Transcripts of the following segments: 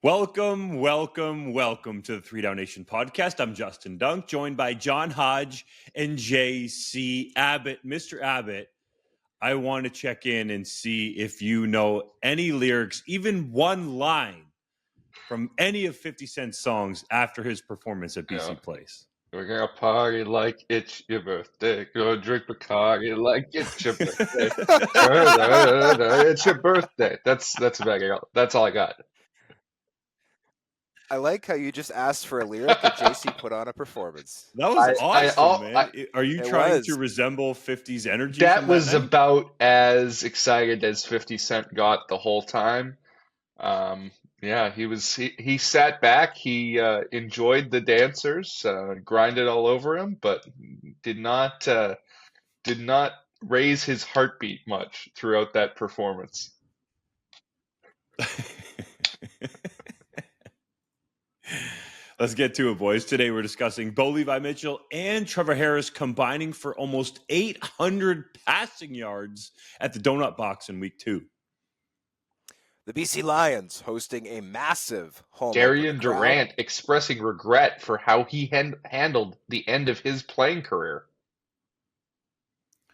Welcome to the Three Down Nation podcast. I'm Justin Dunk, joined by John Hodge and JC Abbott. Mr. Abbott, I want to check in and see if you know any lyrics, even one line from any of 50 Cent's songs after his performance at BC Place. We're gonna party like it's your birthday. Go drink Bacardi like it's your birthday. It's your birthday. That's about it. That's all I got. I like how you just asked for a lyric and JC put on a performance. That was awesome, man. Are you trying to was. resemble 50's energy That from was that night? about as excited as 50 Cent got the whole time. Yeah, he sat back, he enjoyed the dancers, grinded all over him, but did not raise his heartbeat much throughout that performance. Let's get to it, boys. Today we're discussing Bo Levi Mitchell and Trevor Harris combining for almost 800 passing yards at the Donut Box in week 2. The BC Lions hosting a massive home Darian opener crowd. Durant expressing regret for how he handled the end of his playing career.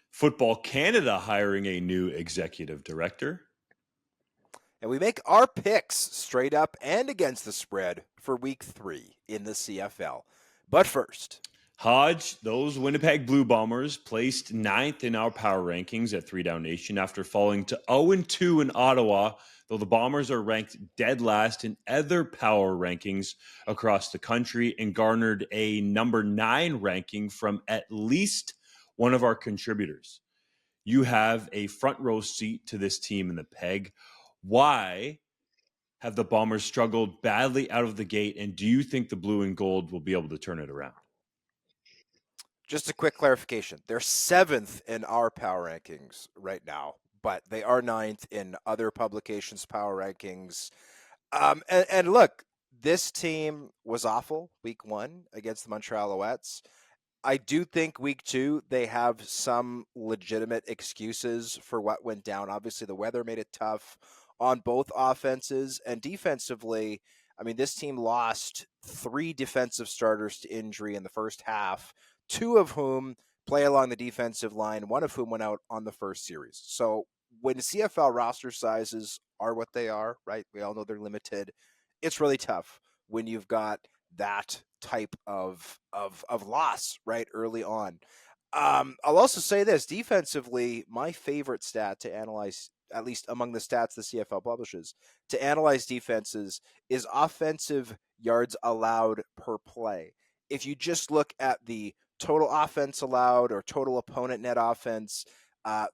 Football Canada hiring a new executive director. And we make our picks straight up and against the spread for week 3 in the CFL. But first, Hodge, those Winnipeg Blue Bombers placed 9th in our power rankings at 3 Down Nation after falling to 0-2 in Ottawa, though the Bombers are ranked dead last in other power rankings across the country and garnered a number 9 ranking from at least one of our contributors. You have a front row seat to this team in the Peg. Why have the Bombers struggled badly out of the gate, and do you think the blue and gold will be able to turn it around? just a quick clarification. They're 7th in our power rankings right now, but they are 9th in other publications' power rankings. And look, this team was awful week 1 against the Montreal Alouettes. I do think week 2, they have some legitimate excuses for what went down. Obviously, the weather made it tough on both offenses and defensively. I mean, this team lost 3 defensive starters to injury in the first half, 2 of whom play along the defensive line, 1 of whom went out on the first series. So when CFL roster sizes are what they are, right? We all know they're limited. It's really tough when you've got that type of loss right early on. I'll also say this: defensively, my favorite stat to analyze, at least among the stats the CFL publishes, to analyze defenses is offensive yards allowed per play. If you just look at the total offense allowed or total opponent net offense,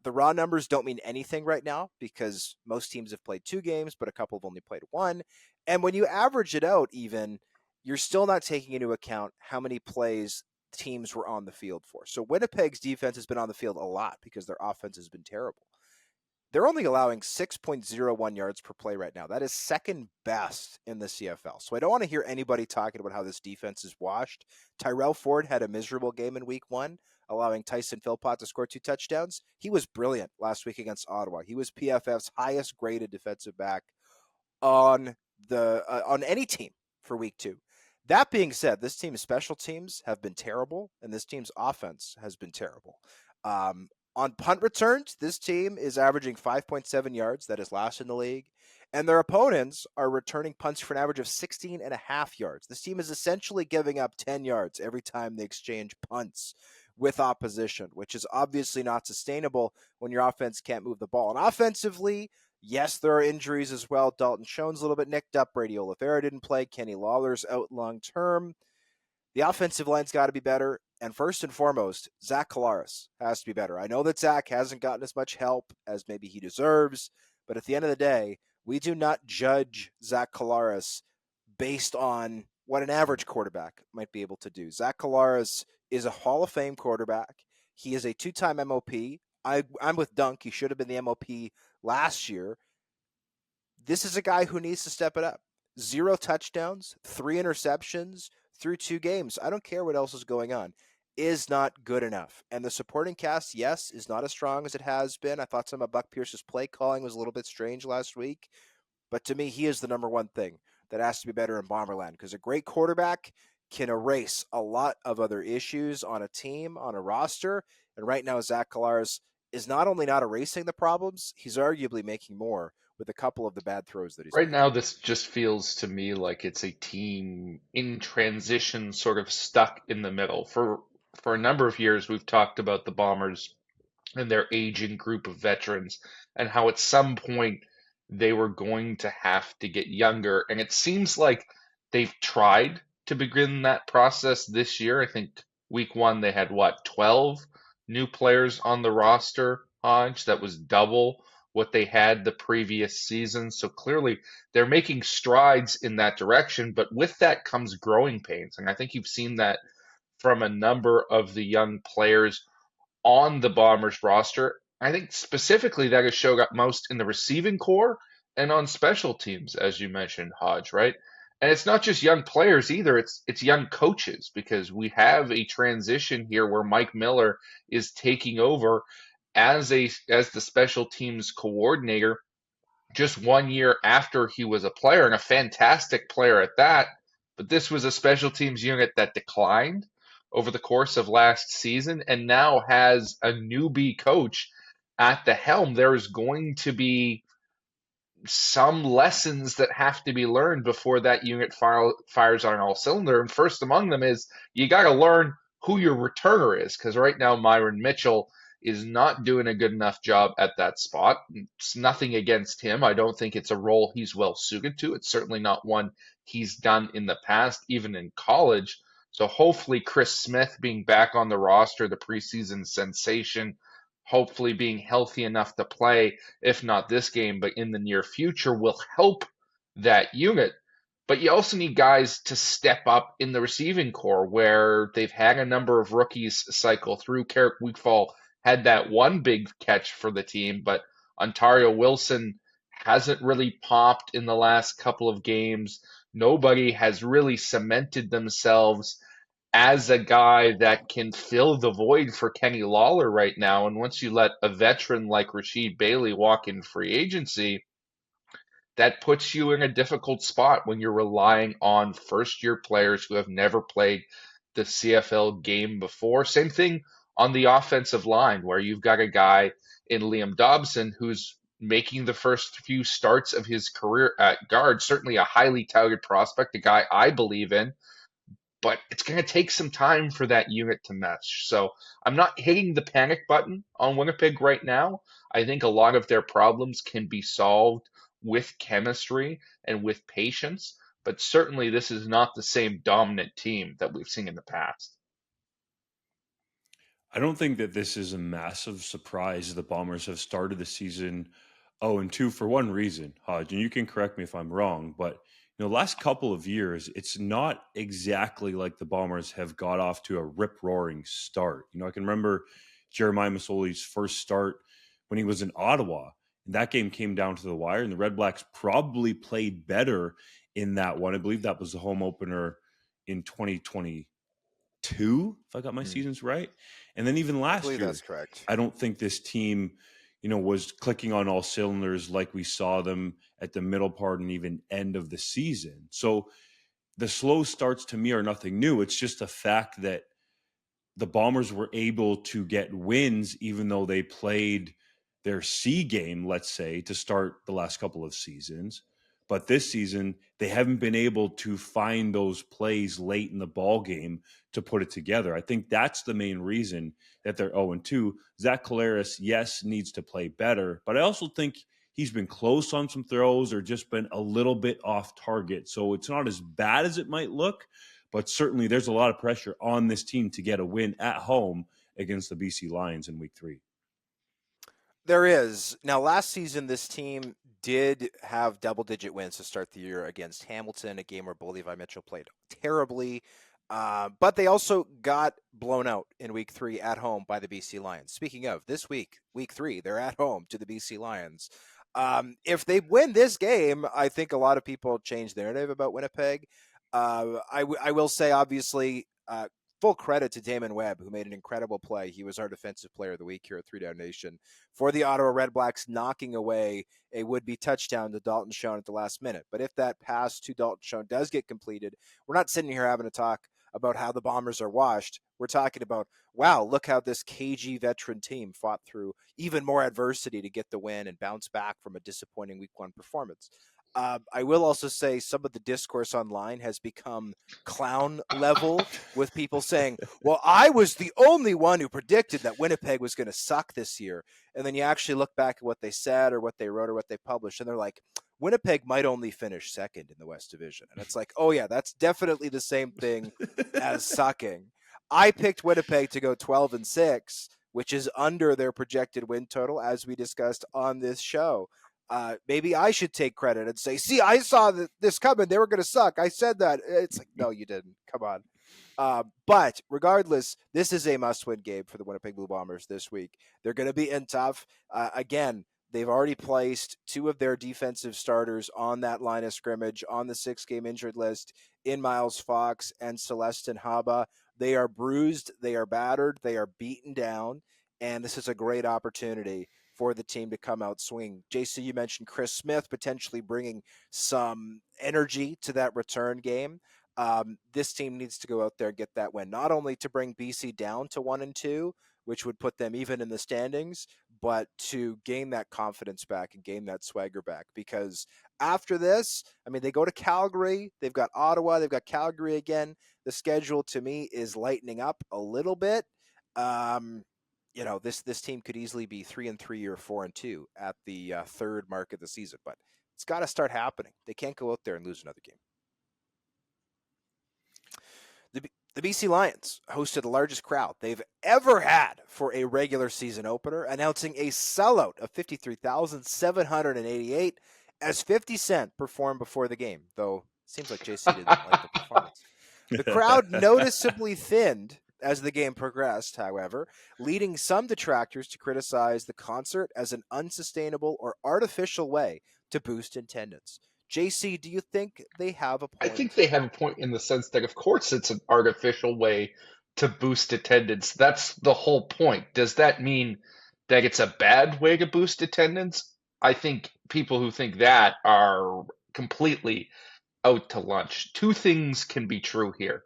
the raw numbers don't mean anything right now because most teams have played 2 games, but a couple have only played 1. And when you average it out, even, you're still not taking into account how many plays teams were on the field for. So Winnipeg's defense has been on the field a lot because their offense has been terrible. They're only allowing 6.01 yards per play right now. That is second best in the CFL. So I don't want to hear anybody talking about how this defense is washed. Tyrell Ford had a miserable game in week 1, allowing Tyson Philpott to score 2 touchdowns. He was brilliant last week against Ottawa. He was PFF's highest graded defensive back on any team for week 2. That being said, this team's special teams have been terrible, and this team's offense has been terrible. On punt returns, this team is averaging 5.7 yards. That is last in the league. And their opponents are returning punts for an average of 16.5 yards. This team is essentially giving up 10 yards every time they exchange punts with opposition, which is obviously not sustainable when your offense can't move the ball. And offensively, yes, there are injuries as well. Dalton Schoen's a little bit nicked up. Brady Oliveira didn't play. Kenny Lawler's out long term. The offensive line's got to be better. And first and foremost, Zach Collaros has to be better. I know that Zach hasn't gotten as much help as maybe he deserves, but at the end of the day, we do not judge Zach Collaros based on what an average quarterback might be able to do. Zach Collaros is a Hall of Fame quarterback. He is a 2-time MOP. I'm with Dunk. He should have been the MOP last year. This is a guy who needs to step it up. 0 touchdowns, 3 interceptions through 2 games. I don't care what else is going on. Is not good enough. And the supporting cast, yes, is not as strong as it has been. I thought some of Buck Pierce's play calling was a little bit strange last week. but to me, he is the number one thing that has to be better in Bomberland, because a great quarterback can erase a lot of other issues on a team, on a roster. And right now, Zach Collaros is not only not erasing the problems, he's arguably making more with a couple of the bad throws that he's Right making. now, this just feels to me like it's a team in transition, sort of stuck in the middle. For a number of years, we've talked about the Bombers and their aging group of veterans and how at some point they were going to have to get younger. And it seems like they've tried to begin that process this year. I think week one they had what, 12 new players on the roster, Hodge? That was double what they had the previous season. So clearly they're making strides in that direction, but with that comes growing pains. And I think you've seen that from a number of the young players on the Bombers roster. I think specifically that has showed up most in the receiving core and on special teams, as you mentioned, Hodge, right? And it's not just young players either, it's young coaches, because we have a transition here where Mike Miller is taking over as the special teams coordinator just 1 year after he was a player, and a fantastic player at that. But this was a special teams unit that declined over the course of last season and now has a newbie coach at the helm. There is going to be some lessons that have to be learned before that unit fires on all cylinder. And first among them is you got to learn who your returner is, because right now Myron Mitchell is not doing a good enough job at that spot. It's nothing against him. I don't think it's a role he's well suited to. It's certainly not one he's done in the past, even in college. So hopefully Chris Smith being back on the roster, the preseason sensation, hopefully being healthy enough to play, if not this game, but in the near future, will help that unit. But you also need guys to step up in the receiving core where they've had a number of rookies cycle through. Carrick Weekfall had that one big catch for the team, but Ontario Wilson hasn't really popped in the last couple of games. Nobody has really cemented themselves as a guy that can fill the void for Kenny Lawler right now. And once you let a veteran like Rasheed Bailey walk in free agency, that puts you in a difficult spot when you're relying on first year players who have never played the CFL game before. Same thing on the offensive line, where you've got a guy in Liam Dobson who's making the first few starts of his career at guard, certainly a highly touted prospect, a guy I believe in, but it's going to take some time for that unit to mesh. So I'm not hitting the panic button on Winnipeg right now. I think a lot of their problems can be solved with chemistry and with patience, but certainly this is not the same dominant team that we've seen in the past. I don't think that this is a massive surprise. The Bombers have started the season 0-2 for one reason, Hodge, and you can correct me if I'm wrong, but last couple of years, it's not exactly like the Bombers have got off to a rip-roaring start. I can remember Jeremiah Masoli's first start when he was in Ottawa, and that game came down to the wire, and the Red Blacks probably played better in that one. I believe that was the home opener in 2022, if I got my seasons right. And then even I last believe year, that's correct. I don't think this team, was clicking on all cylinders like we saw them at the middle part and even end of the season. So the slow starts to me are nothing new. It's just a fact that the Bombers were able to get wins, even though they played their C game, let's say, to start the last couple of seasons. But this season, they haven't been able to find those plays late in the ball game to put it together. I think that's the main reason that they're 0-2. Zach Collaros, yes, needs to play better, but I also think he's been close on some throws or just been a little bit off target. So it's not as bad as it might look, but certainly there's a lot of pressure on this team to get a win at home against the BC Lions in week 3. There is. Now, last season, this team did have double-digit wins to start the year against Hamilton, a game where Levi Mitchell played terribly. But they also got blown out in week 3 at home by the BC Lions. Speaking of, this week, week 3, they're at home to the BC Lions. If they win this game, I think a lot of people change the narrative about Winnipeg. I will say, obviously, full credit to Damon Webb, who made an incredible play. He was our defensive player of the week here at 3 Down Nation for the Ottawa Redblacks, knocking away a would-be touchdown to Dalton Schoen at the last minute. But if that pass to Dalton Schoen does get completed, we're not sitting here having a talk about how the Bombers are washed. We're talking about, wow, look how this cagey veteran team fought through even more adversity to get the win and bounce back from a disappointing week 1 performance. I will also say some of the discourse online has become clown level with people saying, well, I was the only one who predicted that Winnipeg was going to suck this year. And then you actually look back at what they said or what they wrote or what they published, and they're like, Winnipeg might only finish second in the West Division. And it's like, oh, yeah, that's definitely the same thing as sucking. I picked Winnipeg to go 12-6, which is under their projected win total, as we discussed on this show. Maybe I should take credit and say, see, I saw this coming. They were going to suck. I said that. It's like, no, you didn't. Come on. But regardless, this is a must-win game for the Winnipeg Blue Bombers this week. They're going to be in tough. Again, they've already placed 2 of their defensive starters on that line of scrimmage on the 6-game injured list in Miles Fox and Celestin Haba. They are bruised. They are battered. They are beaten down. And this is a great opportunity for the team to come out swinging. JC, you mentioned Chris Smith potentially bringing some energy to that return game. This team needs to go out there and get that win, not only to bring BC down to 1-2, which would put them even in the standings, but to gain that confidence back and gain that swagger back. Because after this, I mean, they go to Calgary, they've got Ottawa, they've got Calgary again. The schedule to me is lightening up a little bit. This team could easily be 3-3 or 4-2 at the third mark of the season, but it's got to start happening. They can't go out there and lose another game. The BC Lions hosted the largest crowd they've ever had for a regular season opener, announcing a sellout of 53,788 as 50 Cent performed before the game, though it seems like JC didn't like the performance. The crowd noticeably thinned as the game progressed, however, leading some detractors to criticize the concert as an unsustainable or artificial way to boost attendance. JC, do you think they have a I point? think they have a point in the sense that, of course, it's an artificial way to boost attendance. That's the whole point. Does that mean that it's a bad way to boost attendance? I think people who think that are completely out to lunch. 2 things can be true here.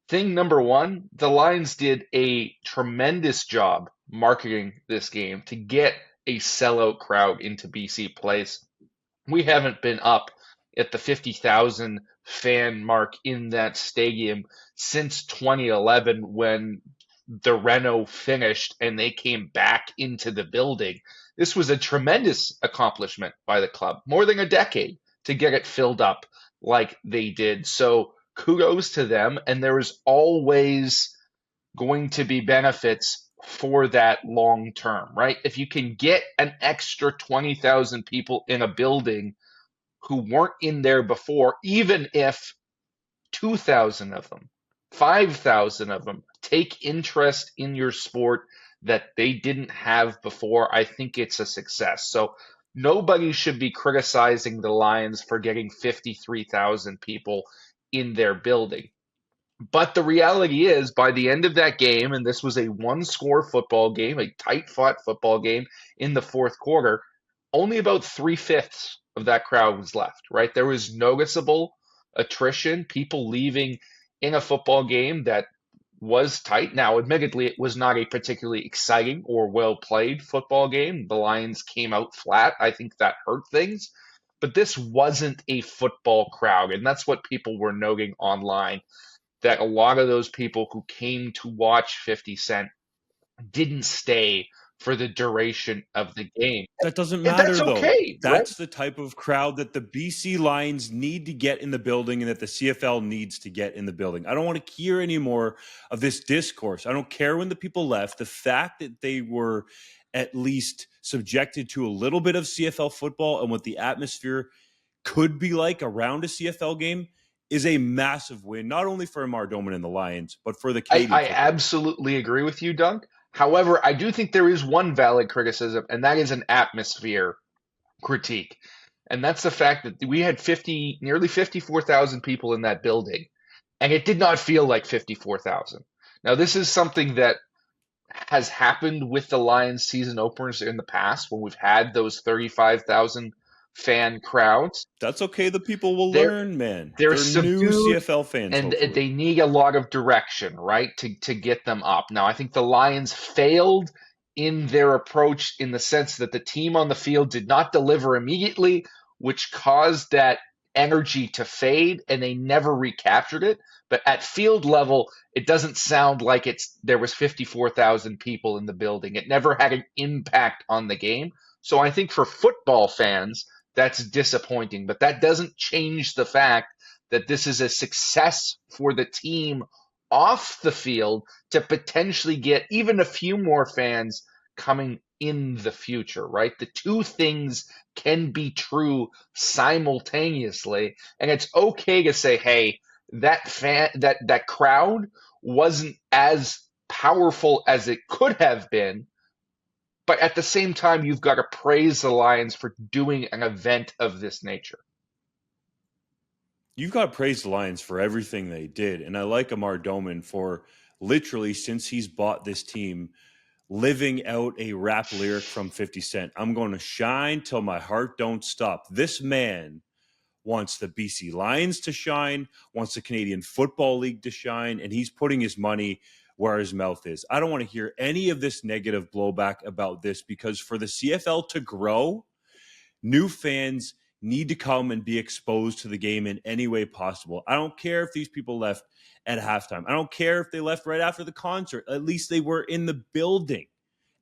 Thing number 1, the Lions did a tremendous job marketing this game to get a sellout crowd into BC Place. We haven't been up at the 50,000 fan mark in that stadium since 2011 when the reno finished and they came back into the building. This was a tremendous accomplishment by the club, more than a decade to get it filled up like they did. So kudos to them, and there is always going to be benefits for that long term, right? If you can get an extra 20,000 people in a building who weren't in there before, even if 2,000 of them, 5,000 of them take interest in your sport that they didn't have before, I think it's a success. So nobody should be criticizing the Lions for getting 53,000 people in their building. But the reality is, by the end of that game, and this was a 1-score football game, a tight-fought football game in the fourth quarter, only about 3/5 of that crowd was left, right? There was noticeable attrition, people leaving in a football game that was tight. Now, admittedly, it was not a particularly exciting or well-played football game. The Lions came out flat. I think that hurt things. But this wasn't a football crowd, and that's what people were noting online, that a lot of those people who came to watch 50 Cent didn't stay for the duration of the game. That doesn't And matter, that's though. okay, right? That's the type of crowd that the BC Lions need to get in the building and that the CFL needs to get in the building. I don't want to hear any more of this discourse. I don't care when the people left. The fact that they were at least subjected to a little bit of CFL football and what the atmosphere could be like around a CFL game is a massive win, not only for Amar Doman and the Lions, but for the Canadian I football. absolutely agree with you, Dunk. However, I do think there is one valid criticism, and that is an atmosphere critique. And that's the fact that we had nearly 54,000 people in that building, and it did not feel like 54,000. Now, this is something that has happened with the Lions season openers in the past when we've had those 35,000 fan crowds. That's okay. The people will They're learn, man. they're They're new subdued CFL fans, and hopefully. they need a lot of direction, right, to get them up. Now, I think the Lions failed in their approach in the sense that the team on the field did not deliver immediately, which caused that energy to fade, and they never recaptured it. But at field level, it doesn't sound like there was 54,000 people in the building. It never had an impact on the game. So I think for football fans, that's disappointing. But that doesn't change the fact that this is a success for the team off the field to potentially get even a few more fans coming in the future, right? The two things can be true simultaneously, and it's okay to say, hey, that crowd wasn't as powerful as it could have been, but at the same time, you've got to praise the Lions for doing an event of this nature. You've got to praise the Lions for everything they did. And I like Amar Doman for literally, since he's bought this team, living out a rap lyric from 50 Cent. I'm going to shine till my heart don't stop. This man wants the BC Lions to shine, wants the Canadian Football League to shine, and he's putting his money where his mouth is. I don't want to hear any of this negative blowback about this, because for the CFL to grow, new fans need to come and be exposed to the game in any way possible. I don't care if these people left at halftime. I don't care if they left right after the concert. At least they were in the building.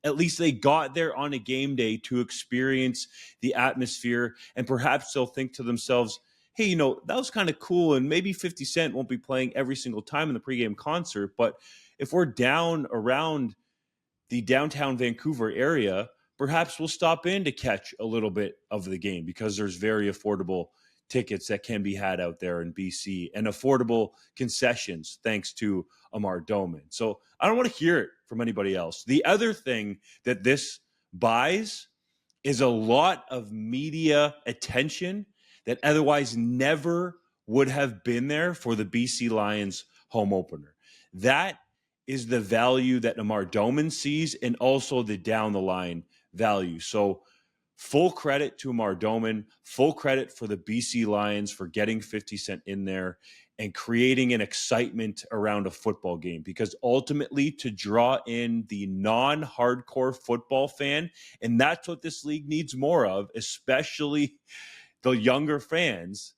At least they got there on a game day to experience the atmosphere, and perhaps they'll think to themselves, hey, you know, that was kind of cool, and maybe 50 Cent won't be playing every single time in the pregame concert, but if we're down around the downtown Vancouver area, perhaps we'll stop in to catch a little bit of the game, because there's very affordable tickets that can be had out there in BC and affordable concessions thanks to Amar Doman. So I don't want to hear it from anybody else. The other thing that this buys is a lot of media attention that otherwise never would have been there for the BC Lions home opener. That is the value that Amar Doman sees, and also the down the line value. So full credit to Amar Doman, full credit for the BC Lions for getting 50 Cent in there and creating an excitement around a football game, because ultimately to draw in the non-hardcore football fan, and that's what this league needs more of, especially the younger fans.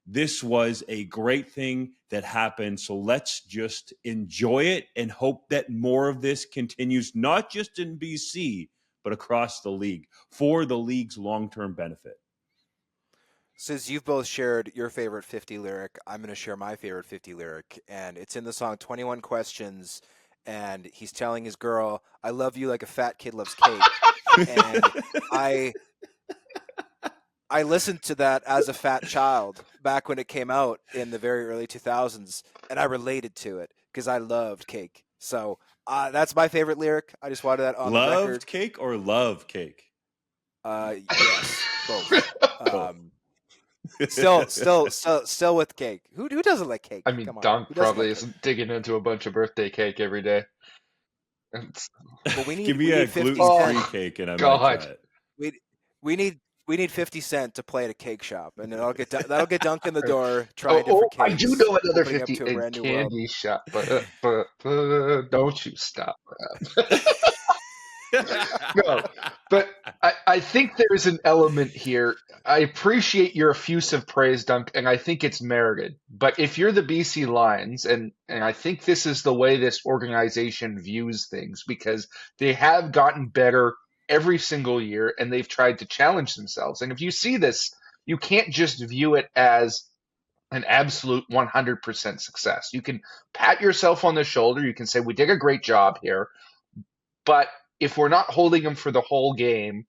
This was a great thing that happened. So let's just enjoy it and hope that more of this continues, not just in BC, but across the league for the league's long-term benefit. Since you've both shared your favorite 50 lyric, I'm going to share my favorite 50 lyric. And it's in the song 21 Questions. And he's telling his girl, I love you like a fat kid loves cake. And I listened to that as a fat child back when it came out in the very early 2000s, and I related to it because I loved cake. So that's my favorite lyric. I just wanted that on the record. Loved cake or love cake? Yes, both. Still with cake. Who doesn't like cake? I mean, Come on. Dunk Who doesn't probably like isn't digging into a bunch of birthday cake every day. Well, we need, Give me we a need 50 gluten-free Cent. cake and I God. might try it. We need 50 Cent to play at a cake shop, and that'll get Dunk in the door trying different cakes. I do know another opening up 50 to a brand new candy world. shop, but don't you stop. No, but I think there's an element here. I appreciate your effusive praise, Dunk, and I think it's merited. But if you're the BC Lions, and I think this is the way this organization views things, because they have gotten better every single year, and they've tried to challenge themselves. And if you see this, you can't just view it as an absolute 100% success. You can pat yourself on the shoulder. You can say, we did a great job here. But if we're not holding them for the whole game,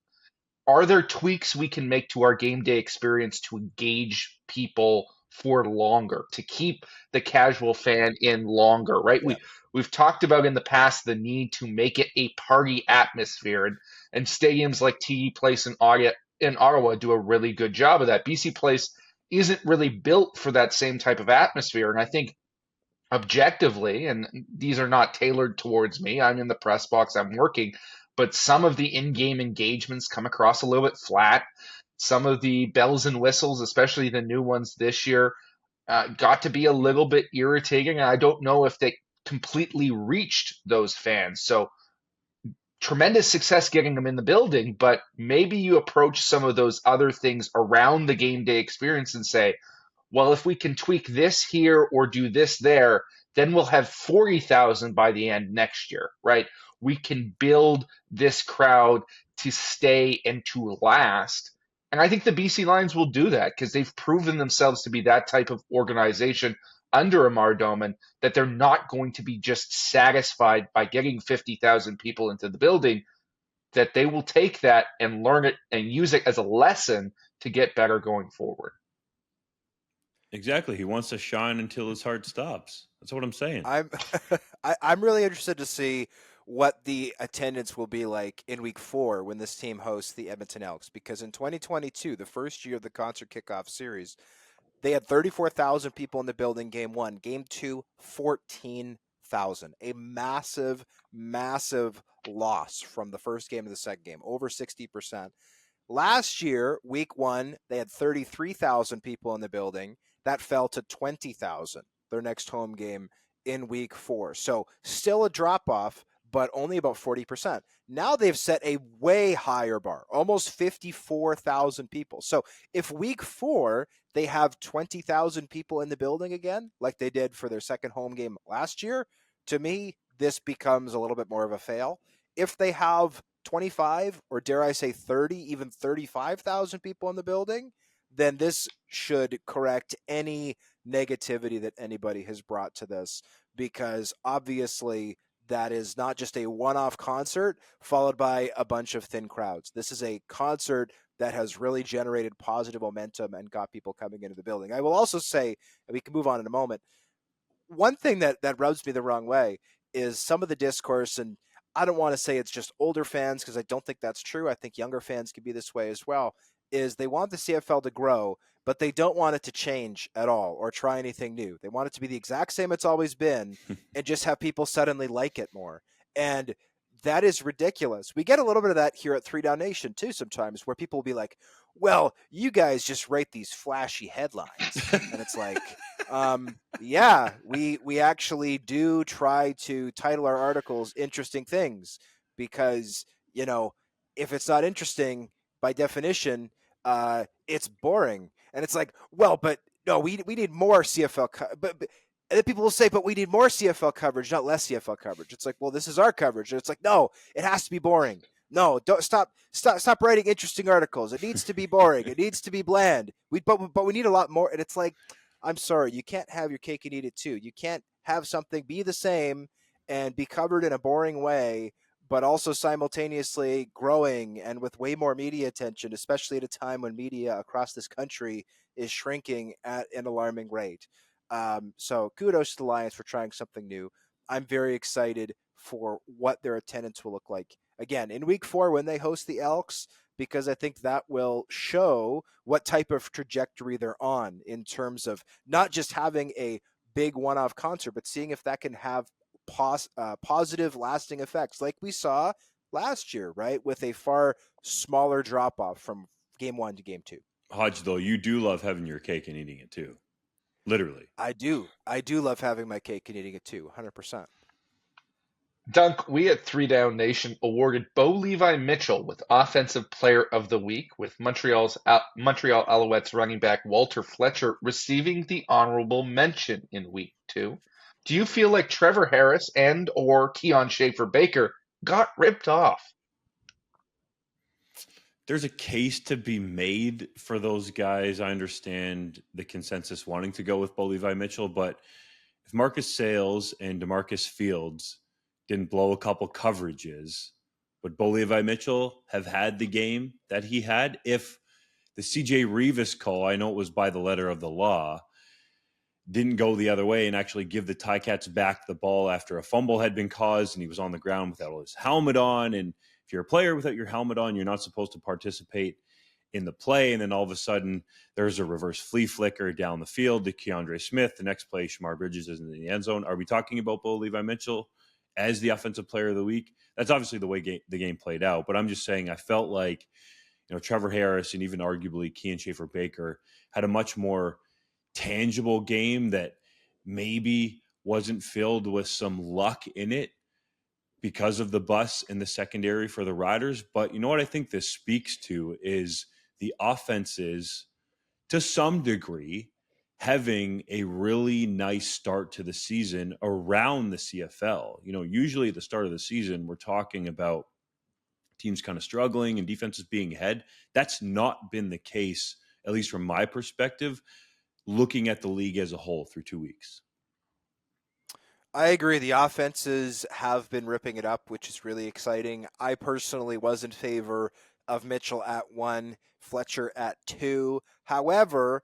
are there tweaks we can make to our game day experience to engage people for longer, to keep the casual fan in longer, right? Yeah. We've talked about in the past the need to make it a party atmosphere, and stadiums like TD Place in Ottawa do a really good job of that. BC Place isn't really built for that same type of atmosphere, and I think objectively, and these are not tailored towards me, I'm in the press box, I'm working, but some of the in-game engagements come across a little bit flat. Some of the bells and whistles, especially the new ones this year, got to be a little bit irritating. And I don't know if they completely reached those fans. So tremendous success getting them in the building, but maybe you approach some of those other things around the game day experience and say, well, if we can tweak this here or do this there, then we'll have 40,000 by the end next year, right? We can build this crowd to stay and to last. And I think the BC Lions will do that because they've proven themselves to be that type of organization under Amar Doman, that they're not going to be just satisfied by getting 50,000 people into the building, that they will take that and learn it and use it as a lesson to get better going forward. Exactly. He wants to shine until his heart stops. That's what I'm saying. I'm really interested to see what the attendance will be like in week 4 when this team hosts the Edmonton Elks, because in 2022, the first year of the concert kickoff series, they had 34,000 people in the building game 1. Game 2, 14,000. A massive, massive loss from the first game to the second game, over 60%. Last year, week 1, they had 33,000 people in the building. That fell to 20,000, their next home game in week 4. So still a drop-off, but only about 40%. Now they've set a way higher bar, almost 54,000 people. So if week 4, they have 20,000 people in the building again, like they did for their second home game last year, to me, this becomes a little bit more of a fail. If they have 25, or dare I say 30, even 35,000 people in the building, then this should correct any negativity that anybody has brought to this, because obviously that is not just a one-off concert followed by a bunch of thin crowds. This is a concert that has really generated positive momentum and got people coming into the building. I will also say, and we can move on in a moment, one thing that rubs me the wrong way is some of the discourse, and I don't want to say it's just older fans because I don't think that's true. I think younger fans can be this way as well, is they want the CFL to grow, but they don't want it to change at all or try anything new. They want it to be the exact same it's always been and just have people suddenly like it more. And that is ridiculous. We get a little bit of that here at 3 Down Nation too sometimes, where people will be like, well, you guys just write these flashy headlines. And it's like, yeah, we actually do try to title our articles interesting things, because, you know, if it's not interesting, by definition, it's boring. And it's like, well, but no, we need more CFL, but and then people will say, but we need more CFL coverage, not less CFL coverage. It's like, well, this is our coverage. And it's like, no, it has to be boring. No, don't stop writing interesting articles. It needs to be boring. It needs to be bland. But we need a lot more. And it's like, I'm sorry, you can't have your cake and eat it too. You can't have something be the same and be covered in a boring way, but also simultaneously growing and with way more media attention, especially at a time when media across this country is shrinking at an alarming rate. So kudos to the Lions for trying something new. I'm very excited for what their attendance will look like again in week 4 when they host the Elks, because I think that will show what type of trajectory they're on in terms of not just having a big one-off concert, but seeing if that can have positive lasting effects like we saw last year, right? With a far smaller drop-off from game 1 to game 2. Hodge, though, you do love having your cake and eating it too. Literally. I do love having my cake and eating it too, 100%. Dunk, we at 3 Down Nation awarded Bo Levi Mitchell with Offensive Player of the Week, with Montreal Alouettes running back Walter Fletcher receiving the honorable mention in week 2. Do you feel like Trevor Harris and or Keon Schaefer-Baker got ripped off? There's a case to be made for those guys. I understand the consensus wanting to go with Bo Levi Mitchell, but if Marcus Sales and DeMarcus Fields didn't blow a couple coverages, would Bo Levi Mitchell have had the game that he had? If the CJ Revis call, I know it was by the letter of the law, didn't go the other way and actually give the Ticats back the ball after a fumble had been caused and he was on the ground without his helmet on, and if you're a player without your helmet on, you're not supposed to participate in the play, and then all of a sudden there's a reverse flea flicker down the field to Keandre Smith. The next play, Shamar Bridges is in the end zone. Are we talking about Bo Levi Mitchell as the offensive player of the week? That's obviously the way the game played out, but I'm just saying I felt like, Trevor Harris and even arguably Kean Schaefer-Baker had a much more tangible game that maybe wasn't filled with some luck in it because of the bus in the secondary for the Riders. But you know what I think this speaks to is the offenses, to some degree, having a really nice start to the season around the CFL. Usually at the start of the season, we're talking about teams kind of struggling and defenses being ahead. That's not been the case, at least from my perspective, looking at the league as a whole through 2 weeks. I agree. The offenses have been ripping it up, which is really exciting. I personally was in favor of Mitchell at 1, Fletcher at 2. However,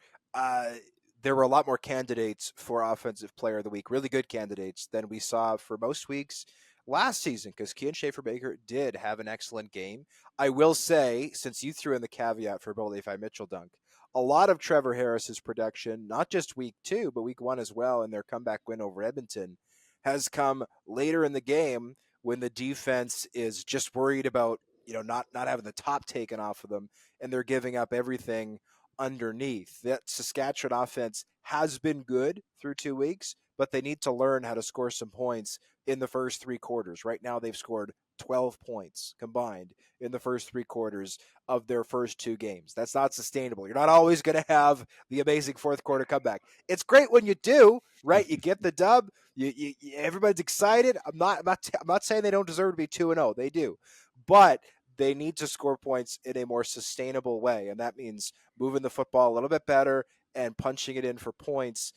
there were a lot more candidates for Offensive Player of the Week, really good candidates, than we saw for most weeks last season, because Kean Schaefer-Baker did have an excellent game. I will say, since you threw in the caveat for Bo Levi Mitchell dunk, a lot of Trevor Harris's production, not just week 2, but week 1 as well, in their comeback win over Edmonton, has come later in the game when the defense is just worried about, not having the top taken off of them, and they're giving up everything underneath. That Saskatchewan offense has been good through 2 weeks, but they need to learn how to score some points in the first 3 quarters. Right now, they've scored 12 points combined in the first 3 quarters of their first 2 games. That's not sustainable. You're not always going to have the amazing fourth quarter comeback. It's great when you do, right? You get the dub. Everybody's excited. I'm not saying they don't deserve to be 2-0. They do, but they need to score points in a more sustainable way, and that means moving the football a little bit better and punching it in for points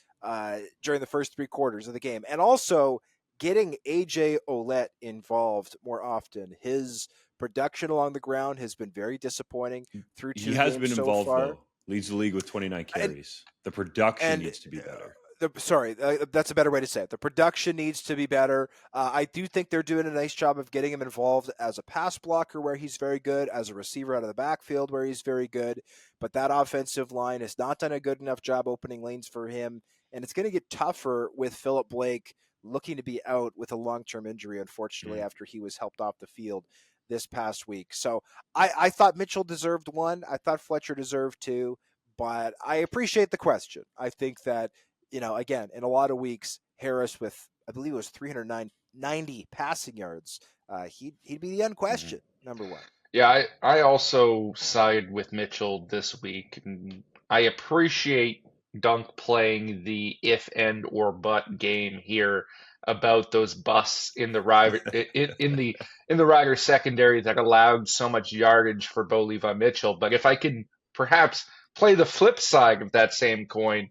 during the first 3 quarters of the game, and also getting AJ Ouellette involved more often. His production along the ground has been very disappointing through 2 games so far. He has been involved, though. Leads the league with 29 carries. The production needs to be better. That's a better way to say it. The production needs to be better. I do think they're doing a nice job of getting him involved as a pass blocker where he's very good, as a receiver out of the backfield where he's very good. But that offensive line has not done a good enough job opening lanes for him. And it's going to get tougher with Philip Blake looking to be out with a long-term injury, unfortunately, after he was helped off the field this past week. So I thought Mitchell deserved 1. I thought Fletcher deserved 2. But I appreciate the question. I think that, again, in a lot of weeks, Harris with, I believe it was 390 passing yards, he'd be the unquestioned number 1. Yeah, I also side with Mitchell this week. And I appreciate Dunk playing the if and or but game here about those busts in the Rider in the Rider secondary that allowed so much yardage for Bo Levi Mitchell. But if I can perhaps play the flip side of that same coin,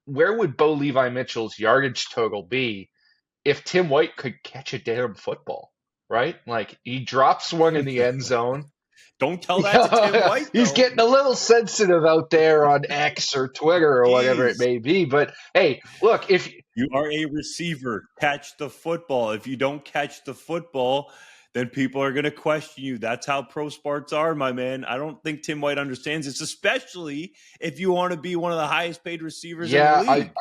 where would Bo Levi Mitchell's yardage total be if Tim White could catch a damn football, right? Like, he drops one in the end zone. Don't tell that to Tim White, though. He's getting a little sensitive out there on X or Twitter or whatever it may be. But, hey, look, if you are a receiver, catch the football. If you don't catch the football, then people are going to question you. That's how pro sports are, my man. I don't think Tim White understands this, especially if you want to be one of the highest paid receivers in the league.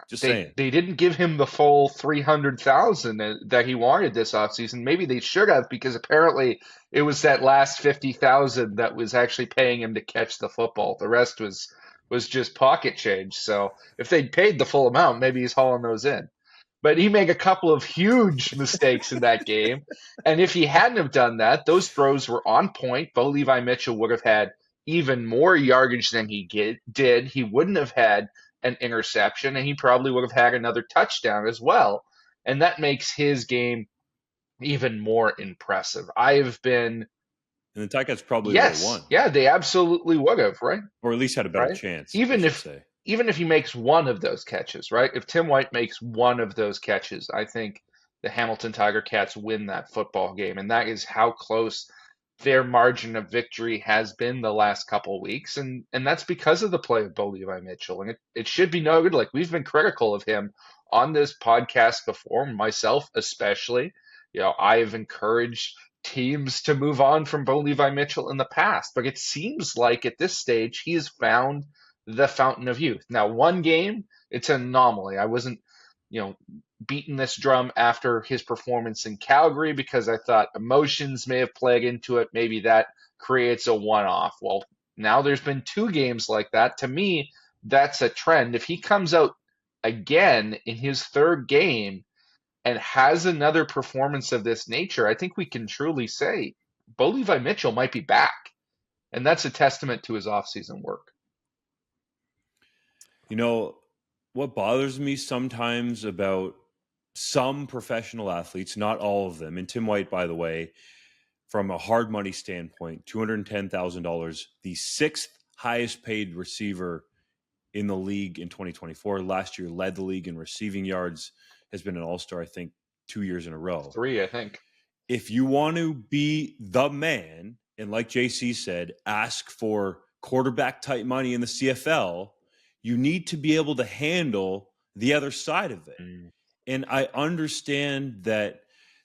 Just saying. They didn't give him the full $300,000 that he wanted this offseason. Maybe they should have, because apparently it was that last $50,000 that was actually paying him to catch the football. The rest was just pocket change. So if they'd paid the full amount, maybe he's hauling those in. But he made a couple of huge mistakes in that game. And if he hadn't have done that, those throws were on point. Bo Levi Mitchell would have had even more yardage than he did. He wouldn't have had an interception, and he probably would have had another touchdown as well. And that makes his game even more impressive. I've been... And the Ticats probably would have won. Yeah, they absolutely would have, right? Or at least had a better chance. Even if he makes one of those catches, right? If Tim White makes one of those catches, I think the Hamilton Tiger Cats win that football game. And that is how close their margin of victory has been the last couple of weeks. And that's because of the play of Bo Levi Mitchell. And it should be noted, like, we've been critical of him on this podcast before, myself especially. I've encouraged teams to move on from Bo Levi Mitchell in the past. But it seems like at this stage, he has found the fountain of youth. Now, one game, it's an anomaly. I wasn't, beating this drum after his performance in Calgary because I thought emotions may have played into it. Maybe that creates a one-off. Well, now there's been 2 games like that. To me, that's a trend. If he comes out again in his 3rd game and has another performance of this nature, I think we can truly say Bo Levi Mitchell might be back. And that's a testament to his offseason work. What bothers me sometimes about some professional athletes, not all of them, and Tim White, by the way, from a hard money standpoint, $210,000, the 6th highest paid receiver in the league in 2024. Last year led the league in receiving yards, has been an all-star, I think, 2 years in a row. 3, I think. If you want to be the man, and like JC said, ask for quarterback type money in the CFL, you need to be able to handle the other side of it. And I understand that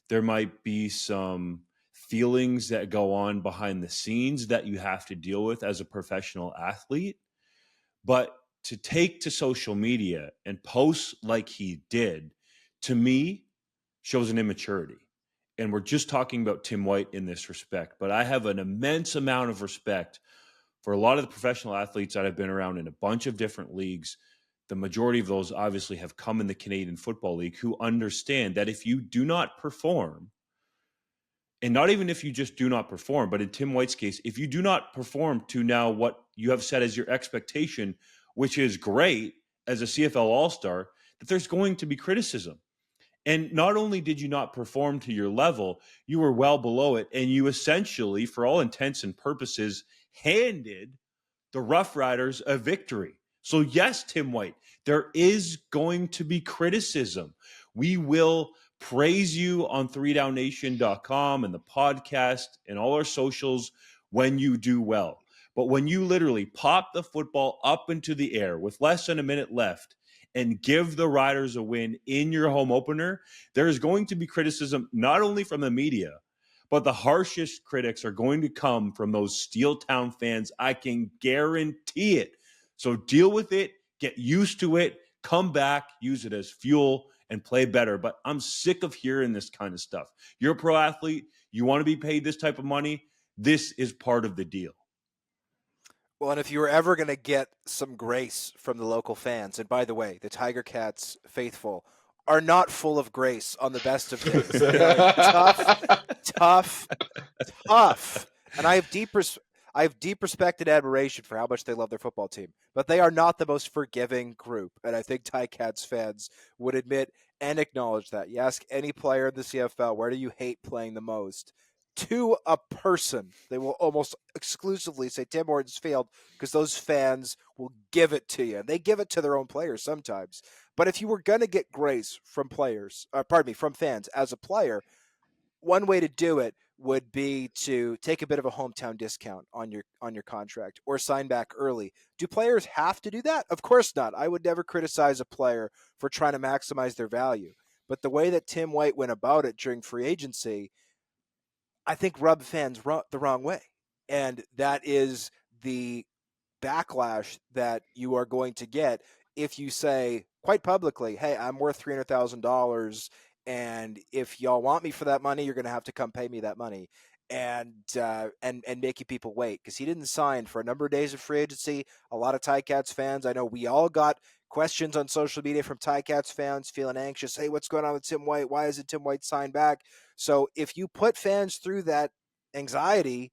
there might be some feelings that go on behind the scenes that you have to deal with as a professional athlete. But to take to social media and post like he did, to me, shows an immaturity. And we're just talking about Tim White in this respect. But I have an immense amount of respect for a lot of the professional athletes that I've been around in a bunch of different leagues. The majority of those obviously have come in the Canadian Football League, who understand that if you do not perform, and not even if you just do not perform, but in Tim White's case, if you do not perform to now what you have set as your expectation, which is great as a CFL All-Star, that there's going to be criticism. And not only did you not perform to your level, you were well below it. And you essentially, for all intents and purposes, handed the Rough Riders a victory. So yes, Tim White, there is going to be criticism. We will praise you on 3downnation.com and the podcast and all our socials when you do well. But when you literally pop the football up into the air with less than a minute left and give the Riders a win in your home opener, there is going to be criticism not only from the media, but the harshest critics are going to come from those Steel Town fans. I can guarantee it. So deal with it, get used to it, come back, use it as fuel, and play better. But I'm sick of hearing this kind of stuff. You're a pro athlete. You want to be paid this type of money. This is part of the deal. Well, and if you were ever going to get some grace from the local fans, and by the way, the Tiger Cats faithful are not full of grace on the best of days. They are tough. And I have deep respect and admiration for how much they love their football team. But they are not the most forgiving group. And I think Ticats fans would admit and acknowledge that. You ask any player in the CFL, where do you hate playing the most? To a person, they will almost exclusively say Tim Hortons Field because those fans will give it to you. And they give it to their own players sometimes. But if you were going to get grace from from fans as a player, one way to do it would be to take a bit of a hometown discount on your contract or sign back early. Do players have to do that? Of course not. I would never criticize a player for trying to maximize their value. But the way that Tim White went about it during free agency, I think rubbed fans the wrong way. And that is the backlash that you are going to get if you say quite publicly, hey, I'm worth $300,000. And if y'all want me for that money, you're going to have to come pay me that money, and making people wait, because he didn't sign for a number of days of free agency. A lot of Ticats fans, I know we all got questions on social media from Ticats fans feeling anxious. Hey, what's going on with Tim White? Why isn't Tim White signed back? So if you put fans through that anxiety,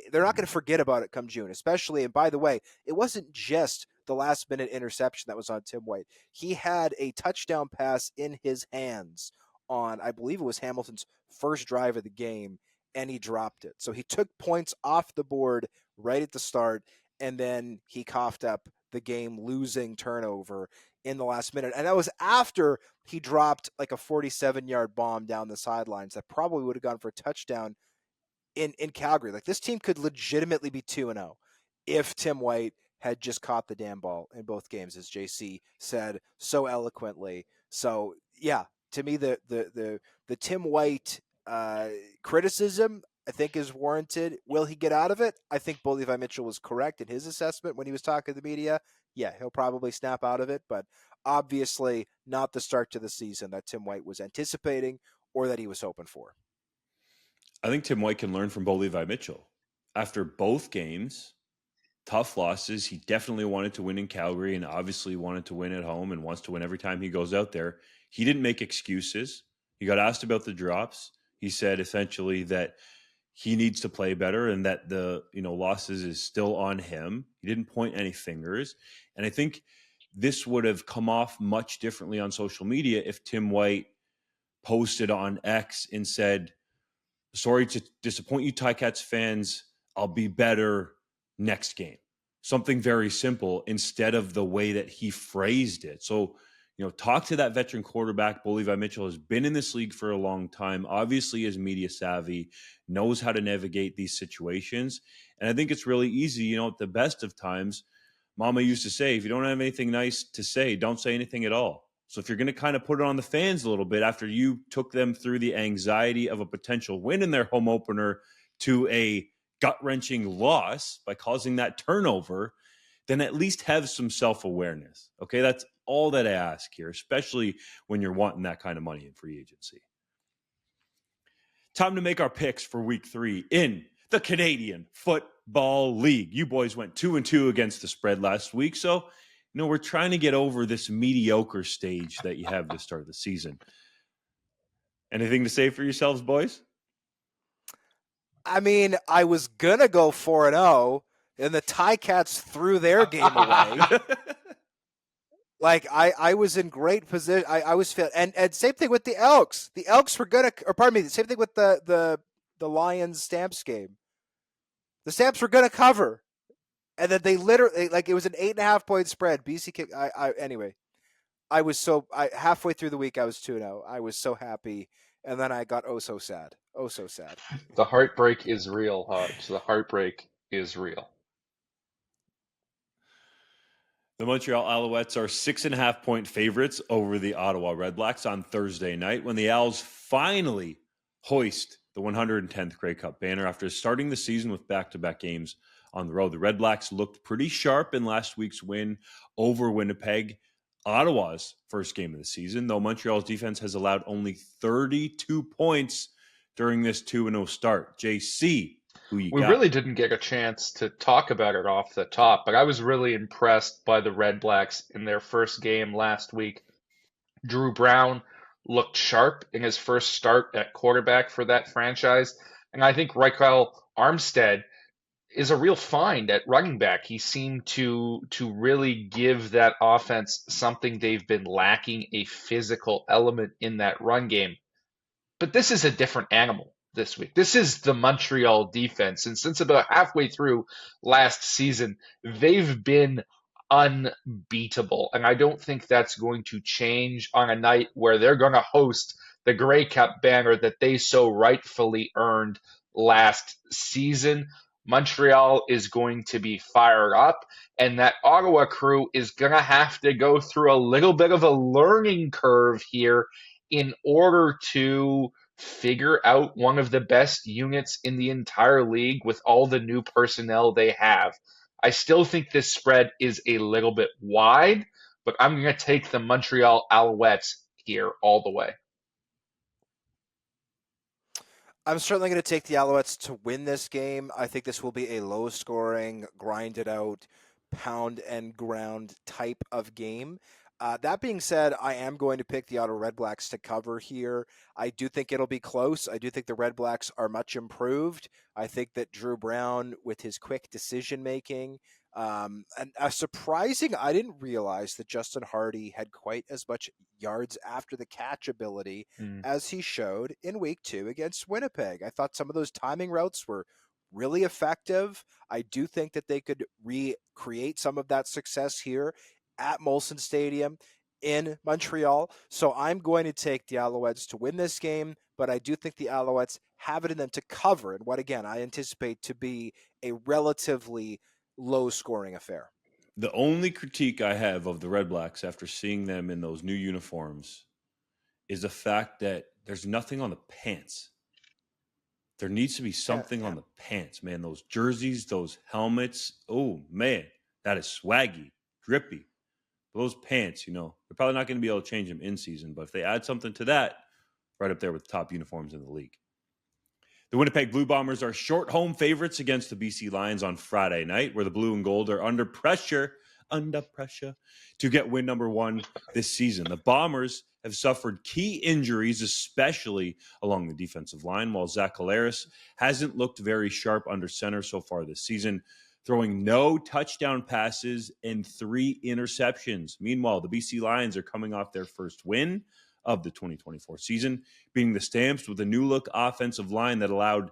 they're not going to forget about it come June, especially. And by the way, it wasn't just the last minute interception that was on Tim White. He had a touchdown pass in his hands on, I believe it was Hamilton's first drive of the game, and he dropped it. So he took points off the board right at the start, and then he coughed up the game-losing turnover in the last minute. And that was after he dropped like a 47-yard bomb down the sidelines that probably would have gone for a touchdown in Calgary. Like, this team could legitimately be 2-0 if Tim White had just caught the damn ball in both games, as JC said so eloquently. So, yeah, to me, the Tim White criticism, I think, is warranted. Will he get out of it? I think Levi Mitchell was correct in his assessment when he was talking to the media. Yeah, he'll probably snap out of it, but obviously not the start to the season that Tim White was anticipating or that he was hoping for. I think Tim White can learn from Levi Mitchell. After both games, tough losses, he definitely wanted to win in Calgary and obviously wanted to win at home and wants to win every time he goes out there. He didn't make excuses. He got asked about the drops. He said essentially that he needs to play better and that the losses is still on him. He didn't point any fingers. And I think this would have come off much differently on social media if Tim White posted on X and said, sorry to disappoint you, Ticats fans. I'll be better next game. Something very simple instead of the way that he phrased it. So, talk to that veteran quarterback. Levi Mitchell has been in this league for a long time, obviously is media savvy, knows how to navigate these situations. And I think it's really easy, at the best of times, Mama used to say, if you don't have anything nice to say, don't say anything at all. So if you're going to kind of put it on the fans a little bit after you took them through the anxiety of a potential win in their home opener to a gut-wrenching loss by causing that turnover, then at least have some self-awareness. Okay, that's all that I ask here, especially when you're wanting that kind of money in free agency. Time to make our picks for week 3 in the Canadian Football League. You boys went 2-2 against the spread last week, so we're trying to get over this mediocre stage that you have to start the season. Anything to say for yourselves, boys? I mean, I was gonna go 4-0, and the Ticats threw their game away. Like I was in great position. I was feeling, and same thing with the Elks. The Elks were gonna, or pardon me, same thing with the Lions Stamps game. The Stamps were gonna cover, and then they literally, like, it was an 8.5 point spread. BC kick. Anyway, I was halfway through the week I was 2-0. I was so happy, and then I got so sad. Oh, so sad. The heartbreak is real, Hodge. The heartbreak is real. The Montreal Alouettes are 6.5 point favorites over the Ottawa Redblacks on Thursday night when the Owls finally hoist the 110th Grey Cup banner after starting the season with back-to-back games on the road. The Redblacks looked pretty sharp in last week's win over Winnipeg, Ottawa's first game of the season, though Montreal's defense has allowed only 32 points during this 2-0 start. JC, we really didn't get a chance to talk about it off the top, but I was really impressed by the Red Blacks in their first game last week. Drew Brown looked sharp in his first start at quarterback for that franchise, and I think Ryquell Armstead is a real find at running back. He seemed to really give that offense something they've been lacking, a physical element in that run game. But this is a different animal this week. This is the Montreal defense. And since about halfway through last season, they've been unbeatable. And I don't think that's going to change on a night where they're going to host the Grey Cup banner that they so rightfully earned last season. Montreal is going to be fired up, and that Ottawa crew is going to have to go through a little bit of a learning curve here in order to figure out one of the best units in the entire league with all the new personnel they have. I still think this spread is a little bit wide, but I'm going to take the Montreal Alouettes here all the way. I'm certainly going to take the Alouettes to win this game. I think this will be a low-scoring, grinded-out, pound-and-ground type of game. That being said, I am going to pick the Ottawa Redblacks to cover here. I do think it'll be close. I do think the Redblacks are much improved. I think that Drew Brown, with his quick decision-making, and surprising, I didn't realize that Justin Hardy had quite as much yards after the catch ability as he showed in week 2 against Winnipeg. I thought some of those timing routes were really effective. I do think that they could recreate some of that success here at Molson Stadium in Montreal. So I'm going to take the Alouettes to win this game, but I do think the Alouettes have it in them to cover in what, again, I anticipate to be a relatively low-scoring affair. The only critique I have of the Redblacks after seeing them in those new uniforms is the fact that there's nothing on the pants. There needs to be something on the pants, man. Those jerseys, those helmets. Oh, man, that is swaggy, drippy. Those pants, they're probably not going to be able to change them in season, but if they add something to that, right up there with the top uniforms in the league. The Winnipeg Blue Bombers are short home favorites against the BC Lions on Friday night, where the blue and gold are under pressure to get win number 1 this season. The Bombers have suffered key injuries, especially along the defensive line, while Zach Collaros hasn't looked very sharp under center so far this season, throwing no touchdown passes and 3 interceptions. Meanwhile, the BC Lions are coming off their first win of the 2024 season, beating the Stamps with a new-look offensive line that allowed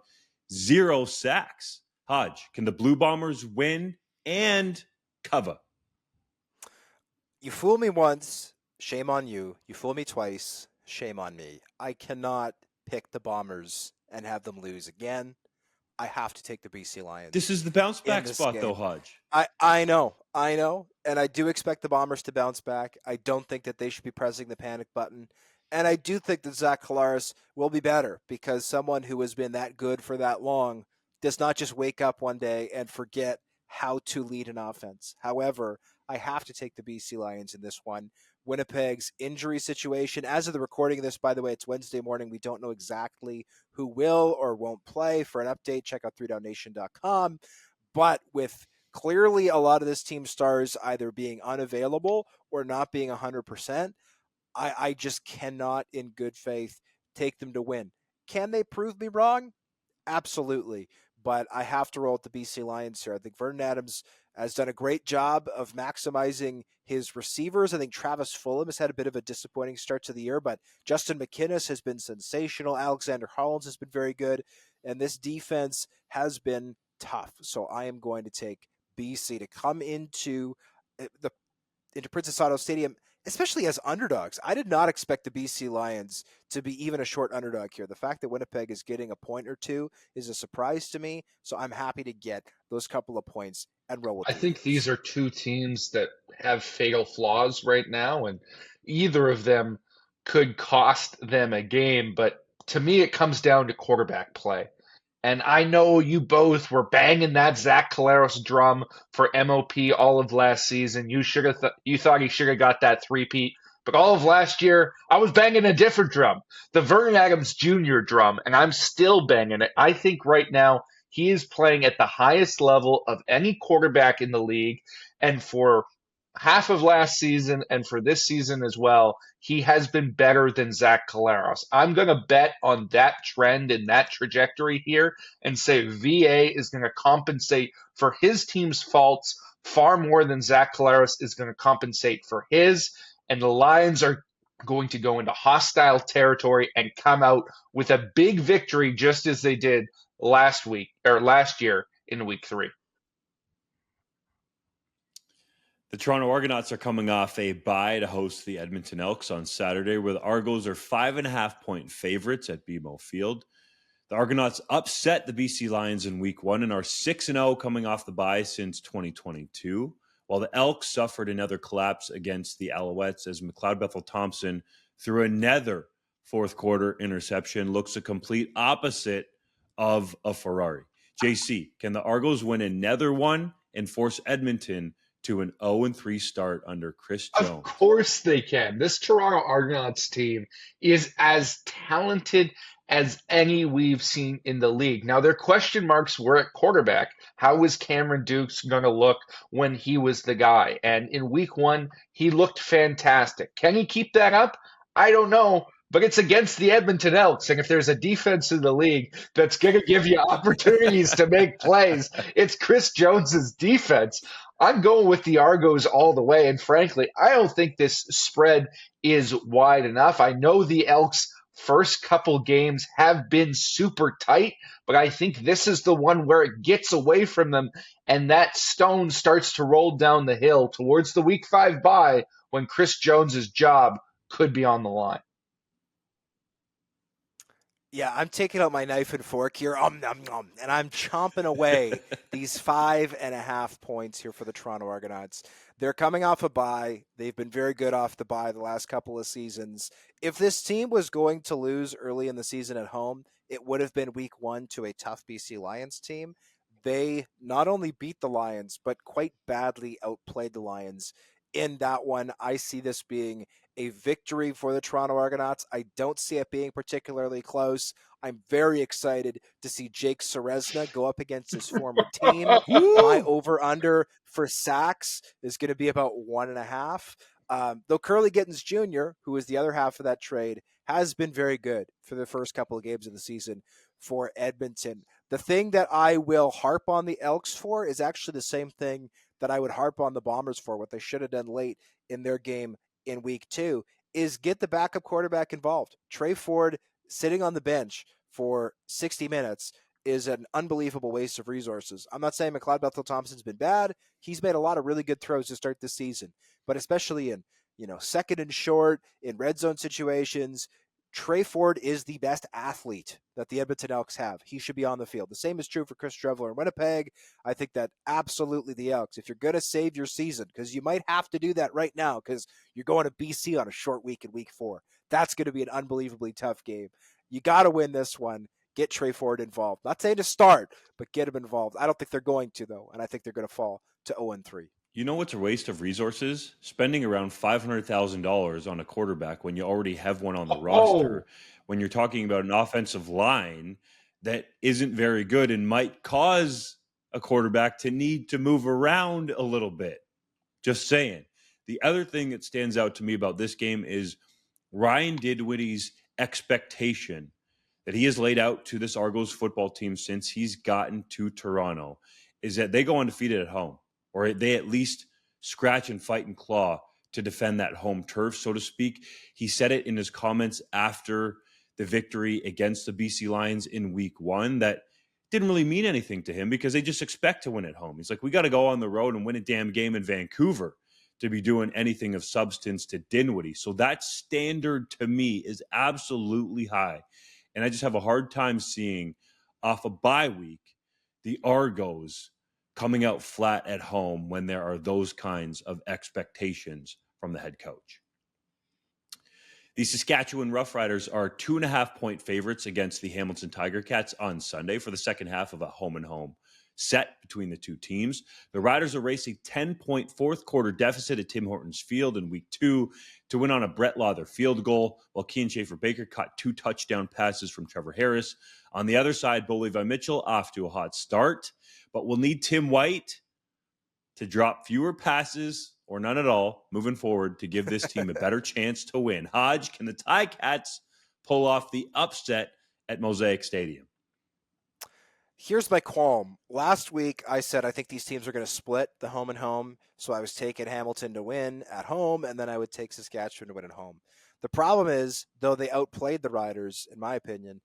0 sacks. Hodge, can the Blue Bombers win and cover? You fool me once, shame on you. You fool me twice, shame on me. I cannot pick the Bombers and have them lose again. I have to take the BC Lions. This is the bounce back spot, though, Hodge. I know. And I do expect the Bombers to bounce back. I don't think that they should be pressing the panic button. And I do think that Zach Collaros will be better, because someone who has been that good for that long does not just wake up one day and forget how to lead an offense. However, I have to take the BC Lions in this one. Winnipeg's injury situation, as of the recording of this, by the way, it's Wednesday morning. We don't know exactly who will or won't play. For an update, check out 3downnation.com. But with clearly a lot of this team's stars either being unavailable or not being 100%, I just cannot, in good faith, take them to win. Can they prove me wrong? Absolutely. But I have to roll with the BC Lions here. I think Vernon Adams has done a great job of maximizing his receivers. I think Travis Fulham has had a bit of a disappointing start to the year, but Justin McInnis has been sensational. Alexander Hollins has been very good, and this defense has been tough. So I am going to take BC to come into Princess Auto Stadium, especially as underdogs. I did not expect the BC Lions to be even a short underdog here. The fact that Winnipeg is getting a point or two is a surprise to me, so I'm happy to get those couple of points and roll with I think these are two teams that have fatal flaws right now, and either of them could cost them a game, but to me it comes down to quarterback play. And I know you both were banging that Zach Collaros drum for MOP all of last season. You you thought he should have got that three-peat. But all of last year, I was banging a different drum, the Vernon Adams Jr. drum, and I'm still banging it. I think right now he is playing at the highest level of any quarterback in the league. And for half of last season and for this season as well, he has been better than Zach Collaros. I'm going to bet on that trend and that trajectory here and say VA is going to compensate for his team's faults far more than Zach Collaros is going to compensate for his. And the Lions are going to go into hostile territory and come out with a big victory, just as they did last year in week 3. The Toronto Argonauts are coming off a bye to host the Edmonton Elks on Saturday, where the Argos are 5.5-point favorites at BMO Field. The Argonauts upset the BC Lions in week 1 and are 6-0 coming off the bye since 2022, while the Elks suffered another collapse against the Alouettes as McLeod Bethel-Thompson threw another fourth-quarter interception. Looks a complete opposite of a Ferrari. JC, can the Argos win another one and force Edmonton to an 0-3 start under Chris Jones? Of course they can. This Toronto Argonauts team is as talented as any we've seen in the league. Now, their question marks were at quarterback. How was Cameron Dukes going to look when he was the guy? And in week 1, he looked fantastic. Can he keep that up? I don't know. But it's against the Edmonton Elks, and if there's a defense in the league that's going to give you opportunities to make plays, it's Chris Jones's defense. I'm going with the Argos all the way, and frankly, I don't think this spread is wide enough. I know the Elks' first couple games have been super tight, but I think this is the one where it gets away from them, and that stone starts to roll down the hill towards the Week 5 bye when Chris Jones's job could be on the line. Yeah, I'm taking out my knife and fork here, and I'm chomping away these 5.5 points here for the Toronto Argonauts. They're coming off a bye. They've been very good off the bye the last couple of seasons. If this team was going to lose early in the season at home, it would have been week 1 to a tough BC Lions team. They not only beat the Lions, but quite badly outplayed the Lions in that one. I see this being a victory for the Toronto Argonauts. I don't see it being particularly close. I'm very excited to see Jake Seresna go up against his former team. My over-under for sacks is going to be about 1.5. Though Curly Gittens Jr., who is the other half of that trade, has been very good for the first couple of games of the season for Edmonton. The thing that I will harp on the Elks for is actually the same thing that I would harp on the Bombers for, what they should have done late in their game in week 2, is get the backup quarterback involved. Trey Ford sitting on the bench for 60 minutes is an unbelievable waste of resources. I'm not saying McLeod Bethel-Thompson's been bad. He's made a lot of really good throws to start the season, but especially in, second and short, in red zone situations, Trey Ford is the best athlete that the Edmonton Elks have. He should be on the field. The same is true for Chris Trevor in Winnipeg. I think that absolutely the Elks, if you're going to save your season, because you might have to do that right now because you're going to BC on a short week in week 4. That's going to be an unbelievably tough game. You got to win this one. Get Trey Ford involved. Not saying to start, but get him involved. I don't think they're going to, though, and I think they're going to fall to 0-3. You know what's a waste of resources? Spending around $500,000 on a quarterback when you already have one on the roster, when you're talking about an offensive line that isn't very good and might cause a quarterback to need to move around a little bit. Just saying. The other thing that stands out to me about this game is Ryan Dinwiddie's expectation that he has laid out to this Argos football team since he's gotten to Toronto is that they go undefeated at home, or they at least scratch and fight and claw to defend that home turf, so to speak. He said it in his comments after the victory against the BC Lions in week 1 that didn't really mean anything to him because they just expect to win at home. He's like, we got to go on the road and win a damn game in Vancouver to be doing anything of substance to Dinwiddie. So that standard to me is absolutely high. And I just have a hard time seeing off a bye week the Argos coming out flat at home when there are those kinds of expectations from the head coach. The Saskatchewan Roughriders are 2.5-point favorites against the Hamilton Tiger Cats on Sunday for the second half of a home-and-home set between the two teams. The Riders will race a 10-point fourth quarter deficit at Tim Hortons Field in week 2 to win on a Brett Lawther field goal, while Kean Schaefer-Baker caught 2 touchdown passes from Trevor Harris. On the other side, Levi Mitchell off to a hot start, but we'll need Tim White to drop fewer passes or none at all moving forward to give this team a better chance to win. Hodge, can the Ticats pull off the upset at Mosaic Stadium? Here's my qualm. Last week, I said I think these teams are going to split the home and home, so I was taking Hamilton to win at home, and then I would take Saskatchewan to win at home. The problem is, though they outplayed the Riders, in my opinion,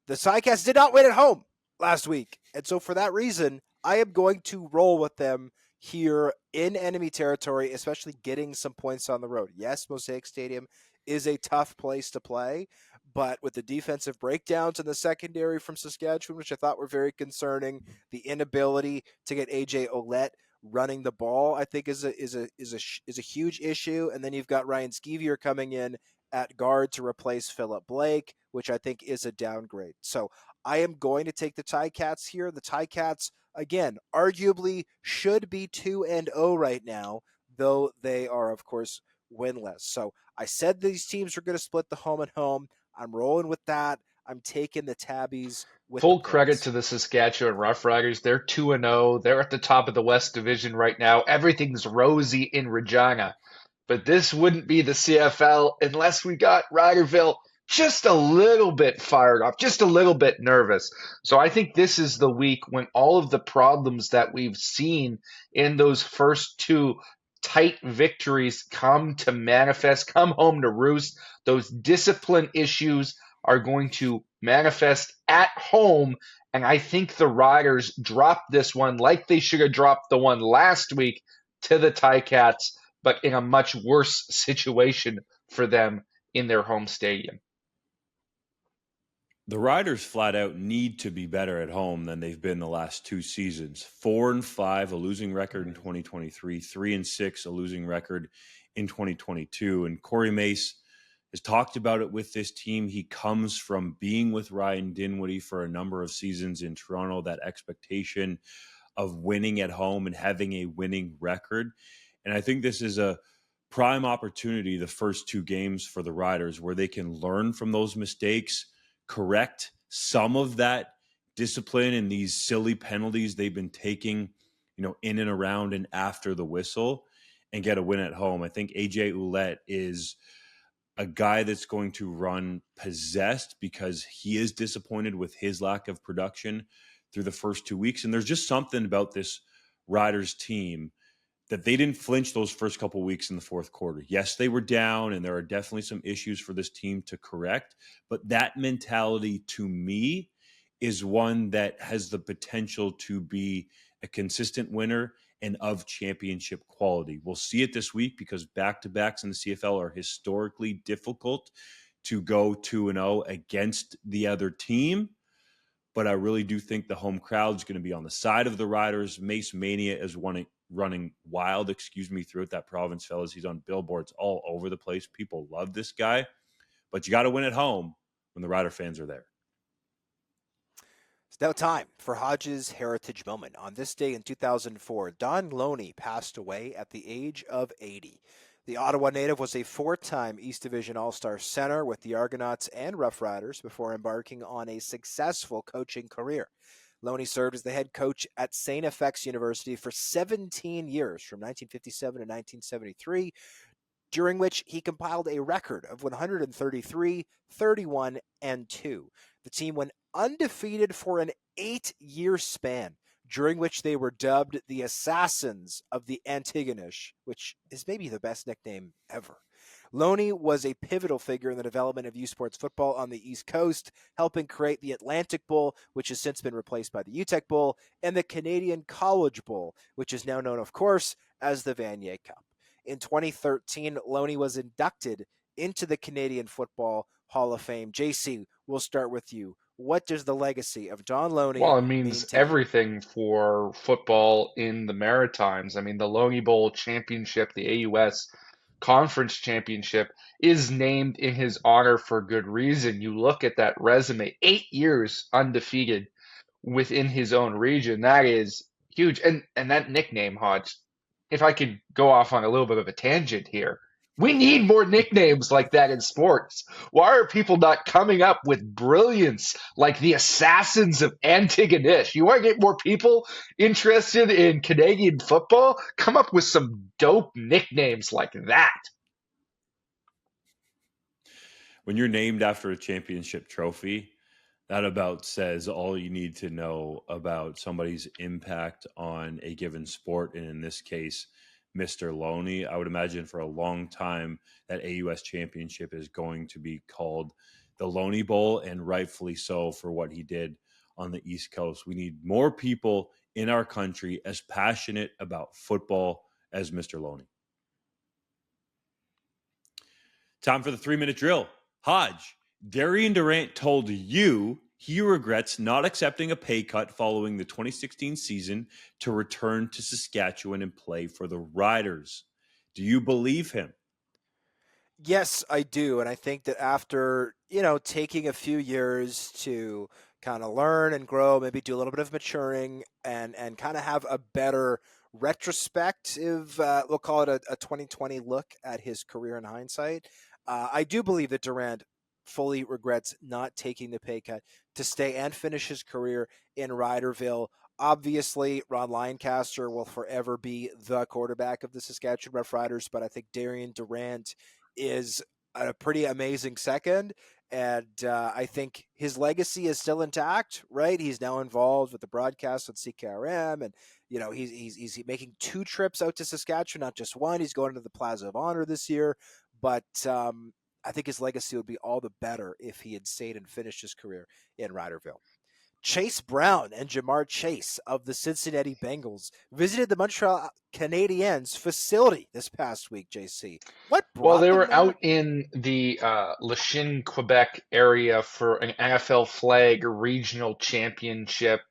the Ticats did not win at home last week. And so for that reason, I am going to roll with them here in enemy territory, especially getting some points on the road. Yes, Mosaic Stadium is a tough place to play, but with the defensive breakdowns in the secondary from Saskatchewan, which I thought were very concerning, the inability to get AJ Ouellette running the ball, I think is a huge issue. And then you've got Ryan Skeevier coming in at guard to replace Philip Blake, which I think is a downgrade. So I am going to take the Ticats here. The Ticats, again, arguably should be 2-0 right now, though they are, of course, winless. So I said these teams are going to split the home and home. I'm rolling with that. I'm taking the Tabbies with Full the credit points. to the Saskatchewan Roughriders. They're 2-0. They're at the top of the West Division right now. Everything's rosy in Regina. But this wouldn't be the CFL unless we got Riderville just a little bit fired up, just a little bit nervous. So I think this is the week when all of the problems that we've seen in those first 2 tight victories come to manifest, come home to roost. Those discipline issues are going to manifest at home. And I think the Riders dropped this one like they should have dropped the one last week to the Ticats, but in a much worse situation for them in their home stadium. The Riders flat out need to be better at home than they've been the last 2 seasons. 4-5, a losing record in 2023, 3-6, a losing record in 2022. And Corey Mace has talked about it with this team. He comes from being with Ryan Dinwiddie for a number of seasons in Toronto, that expectation of winning at home and having a winning record. And I think this is a prime opportunity, the first two games for the Riders, where they can learn from those mistakes, correct some of that discipline and these silly penalties they've been taking, in and around and after the whistle, and get a win at home. I think AJ Ouellette is a guy that's going to run possessed because he is disappointed with his lack of production through the first 2 weeks. And there's just something about this Riders team that they didn't flinch those first couple of weeks in the fourth quarter. Yes, they were down, and there are definitely some issues for this team to correct. But that mentality, to me, is one that has the potential to be a consistent winner and of championship quality. We'll see it this week because back-to-backs in the CFL are historically difficult to go 2-0 against the other team. But I really do think the home crowd is going to be on the side of the Riders. Mace Mania is running wild, throughout that province, fellas. He's on billboards all over the place. People love this guy. But you got to win at home when the Rider fans are there. It's now time for Hodge's Heritage Moment. On this day in 2004, Don Loney passed away at the age of 80. The Ottawa native was a four-time East Division All-Star center with the Argonauts and Rough Riders before embarking on a successful coaching career. Loney served as the head coach at St. FX University for 17 years, from 1957 to 1973, during which he compiled a record of 133, 31, and 2. The team went undefeated for an 8-year span, during which they were dubbed the Assassins of the Antigonish, which is maybe the best nickname ever. Loney was a pivotal figure in the development of U Sports football on the East Coast, helping create the Atlantic Bowl, which has since been replaced by the UTEC Bowl, and the Canadian College Bowl, which is now known, of course, as the Vanier Cup. In 2013, Loney was inducted into the Canadian Football Hall of Fame. JC, we'll start with you. What does the legacy of Don Loney Well, it means mean to you? everything for football in the Maritimes. I mean, the Loney Bowl championship, the AUS Conference Championship, is named in his honor for good reason. You look at that resume, 8 years undefeated within his own region. That is huge. And that nickname, Hodge, if I could go off on a little bit of a tangent here, we need more nicknames like that in sports. Why are people not coming up with brilliance like the Assassins of Antigonish? You want to get more people interested in Canadian football? Come up with some dope nicknames like that. When you're named after a championship trophy, that about says all you need to know about somebody's impact on a given sport, and in this case, Mr. Loney. I would imagine for a long time that AUS championship is going to be called the Loney Bowl, and rightfully so for what he did on the East Coast. We need more people in our country as passionate about football as Mr. Loney. Time for the 3-minute drill. Hodge, Darian Durant told you he regrets not accepting a pay cut following the 2016 season to return to Saskatchewan and play for the Riders. Do you believe him? Yes, I do. And I think that after, taking a few years to kind of learn and grow, maybe do a little bit of maturing and kind of have a better retrospective, we'll call it a 2020 look at his career in hindsight, I do believe that Durant fully regrets not taking the pay cut to stay and finish his career in Riderville. Obviously, Ron Lancaster will forever be the quarterback of the Saskatchewan Roughriders, but I think Darian Durant is a pretty amazing second, and I think his legacy is still intact, right? He's now involved with the broadcast on CKRM, and he's making 2 trips out to Saskatchewan, not just one. He's going to the Plaza of Honor this year, but I think his legacy would be all the better if he had stayed and finished his career in Riderville. Chase Brown and Jamar Chase of the Cincinnati Bengals visited the Montreal Canadiens facility this past week, JC. What brought Well, they them were there? out in the Lachine, Quebec area for an NFL Flag Regional Championship,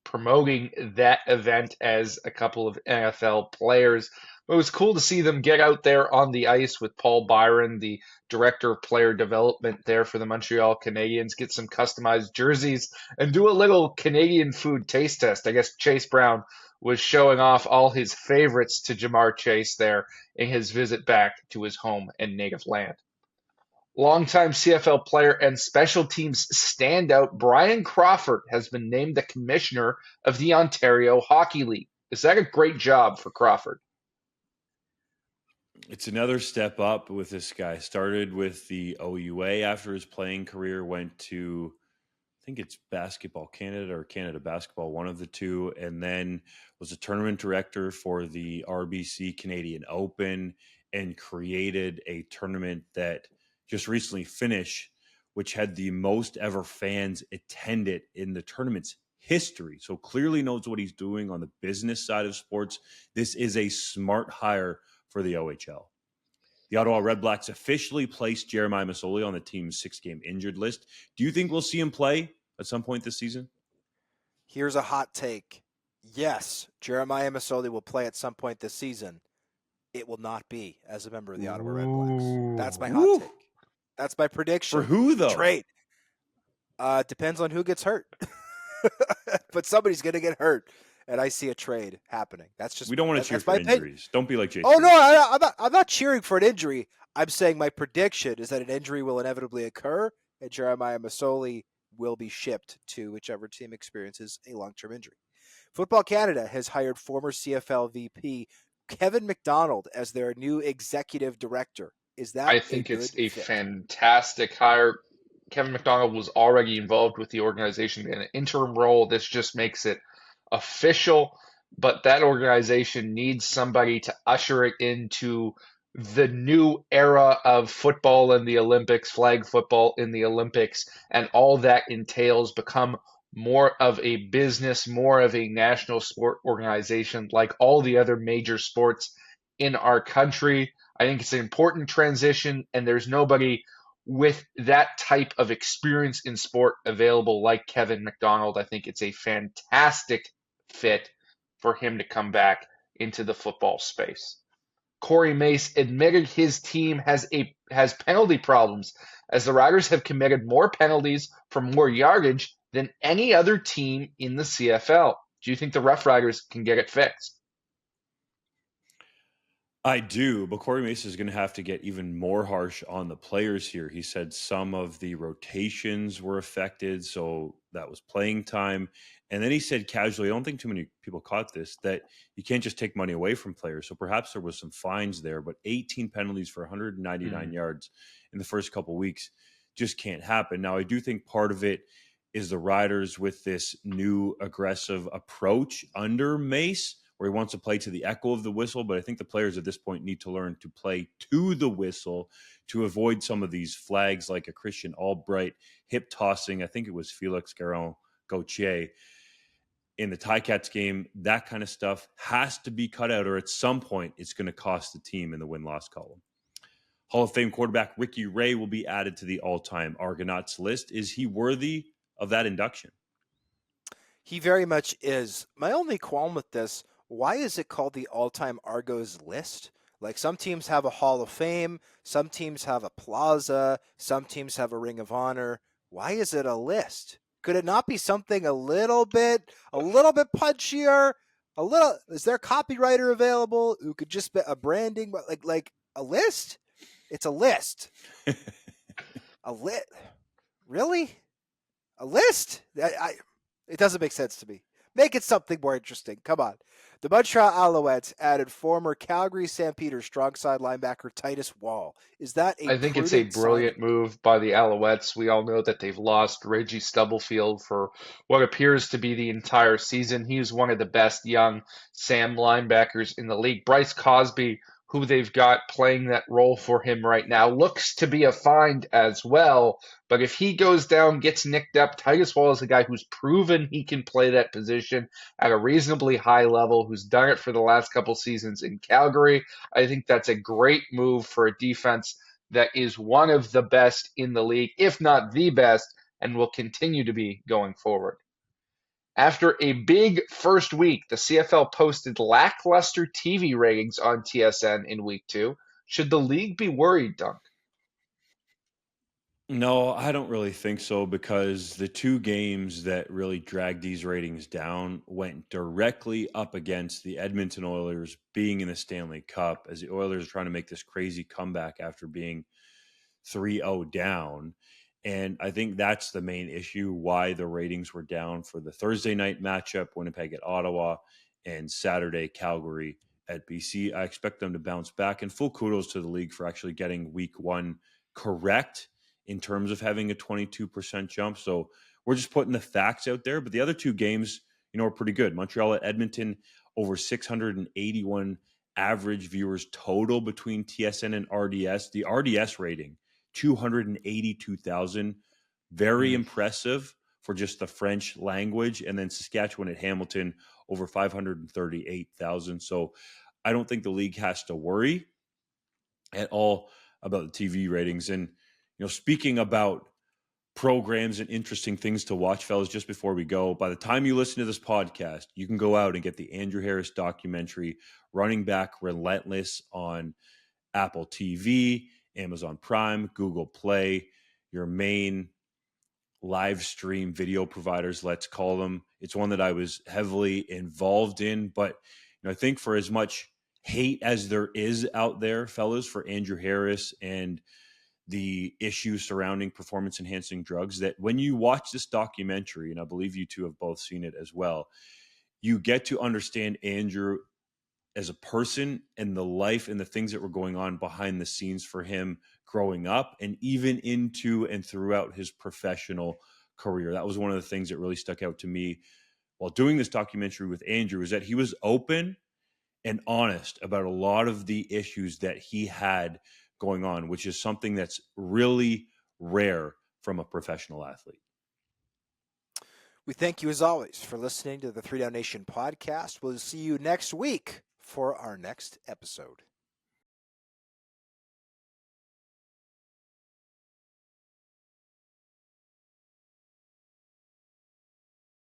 promoting that event as a couple of NFL players It was cool to see them get out there on the ice with Paul Byron, the director of player development there for the Montreal Canadiens, get some customized jerseys and do a little Canadian food taste test. I guess Chase Brown was showing off all his favorites to Jamar Chase there in his visit back to his home and native land. Longtime CFL player and special teams standout Brian Crawford has been named the commissioner of the Ontario Hockey League. Is that a great job for Crawford? It's another step up with this guy. Started with the OUA after his playing career, went to, I think it's Basketball Canada or Canada Basketball, one of the two, and then was a tournament director for the RBC Canadian Open and created a tournament that just recently finished, which had the most ever fans attended in the tournament's history. So clearly knows what he's doing on the business side of sports. This is a smart hire for the OHL. The Ottawa Redblacks officially placed Jeremiah Masoli on the team's 6-game injured list. Do you think we'll see him play at some point this season? Here's a hot take. Yes, Jeremiah Masoli will play at some point this season. It will not be as a member of the Ottawa Redblacks. That's my hot take. That's my prediction. For who, though? Trade. Depends on who gets hurt. But somebody's going to get hurt. And I see a trade happening. That's just we don't want to cheer for injuries. Don't be like JC. Oh no, I'm not cheering for an injury. I'm saying my prediction is that an injury will inevitably occur, and Jeremiah Masoli will be shipped to whichever team experiences a long-term injury. Football Canada has hired former CFL VP Kevin McDonald as their new executive director. Is that? I think it's a fantastic hire. Kevin McDonald was already involved with the organization in an interim role. This just makes it official, but that organization needs somebody to usher it into the new era of football in the Olympics, flag football in the Olympics, and all that entails become more of a business, more of a national sport organization like all the other major sports in our country. I think it's an important transition, and there's nobody with that type of experience in sport available like Kevin McDonald. I think it's a fantastic fit for him to come back into the football space. Corey Mace admitted his team has penalty problems, as the Riders have committed more penalties for more yardage than any other team in the CFL. Do you think the Rough Riders can get it fixed? I do, but Corey Mason is going to have to get even more harsh on the players here. He said some of the rotations were affected, so that was playing time. And then he said casually, I don't think too many people caught this, that you can't just take money away from players. So perhaps there was some fines there, but 18 penalties for 199 yards in the first couple of weeks just can't happen. Now, I do think part of it is the Riders with this new aggressive approach under Mace, where he wants to play to the echo of the whistle. But I think the players at this point need to learn to play to the whistle to avoid some of these flags like a Christian Albright hip tossing. I think it was Felix Gauthier in the Ticats game. That kind of stuff has to be cut out, or at some point it's going to cost the team in the win-loss column. Hall of Fame quarterback Ricky Ray will be added to the all-time Argonauts list. Is he worthy of that induction? He very much is. My only qualm with this, why is it called the all-time Argos list? Like, some teams have a Hall of Fame, some teams have a plaza, some teams have a Ring of Honor. Why is it a list? Could it not be something a little bit punchier? Is there a copywriter available who could just be a branding, like a list? It's a list. Really? A list? It doesn't make sense to me. Make it something more interesting. Come on. The Montreal Alouettes added former Calgary Stampeders strong side linebacker Titus Wall. Is that I think it's a brilliant move by the Alouettes. We all know that they've lost Reggie Stubblefield for what appears to be the entire season. He is one of the best young Sam linebackers in the league. Bryce Cosby, who they've got playing that role for him right now, looks to be a find as well. But if he goes down, gets nicked up, Titus Wall is a guy who's proven he can play that position at a reasonably high level, who's done it for the last couple seasons in Calgary. I think that's a great move for a defense that is one of the best in the league, if not the best, and will continue to be going forward. After a big first week, the CFL posted lackluster TV ratings on TSN in week 2. Should the league be worried, Dunk? No, I don't really think so because the two games that really dragged these ratings down went directly up against the Edmonton Oilers being in the Stanley Cup as the Oilers are trying to make this crazy comeback after being 3-0 down. And I think that's the main issue why the ratings were down for the Thursday night matchup, Winnipeg at Ottawa, and Saturday, Calgary at BC. I expect them to bounce back. And full kudos to the league for actually getting week 1 correct in terms of having a 22% jump. So we're just putting the facts out there. But the other two games, are pretty good. Montreal at Edmonton, over 681 average viewers total between TSN and RDS. The RDS rating, 282,000. Very impressive for just the French language. And then Saskatchewan at Hamilton, over 538,000. So I don't think the league has to worry at all about the TV ratings. And, speaking about programs and interesting things to watch, fellas, just before we go, by the time you listen to this podcast, you can go out and get the Andrew Harris documentary, Running Back Relentless, on Apple TV, Amazon Prime, Google Play, your main live stream video providers, let's call them. It's one that I was heavily involved in, but I think for as much hate as there is out there, fellas, for Andrew Harris and the issues surrounding performance enhancing drugs, that when you watch this documentary, and I believe you two have both seen it as well, you get to understand Andrew as a person and the life and the things that were going on behind the scenes for him growing up and even into and throughout his professional career. That was one of the things that really stuck out to me while doing this documentary with Andrew, is that he was open and honest about a lot of the issues that he had going on, which is something that's really rare from a professional athlete. We thank you as always for listening to the 3 Down Nation podcast. We'll see you next week for our next episode.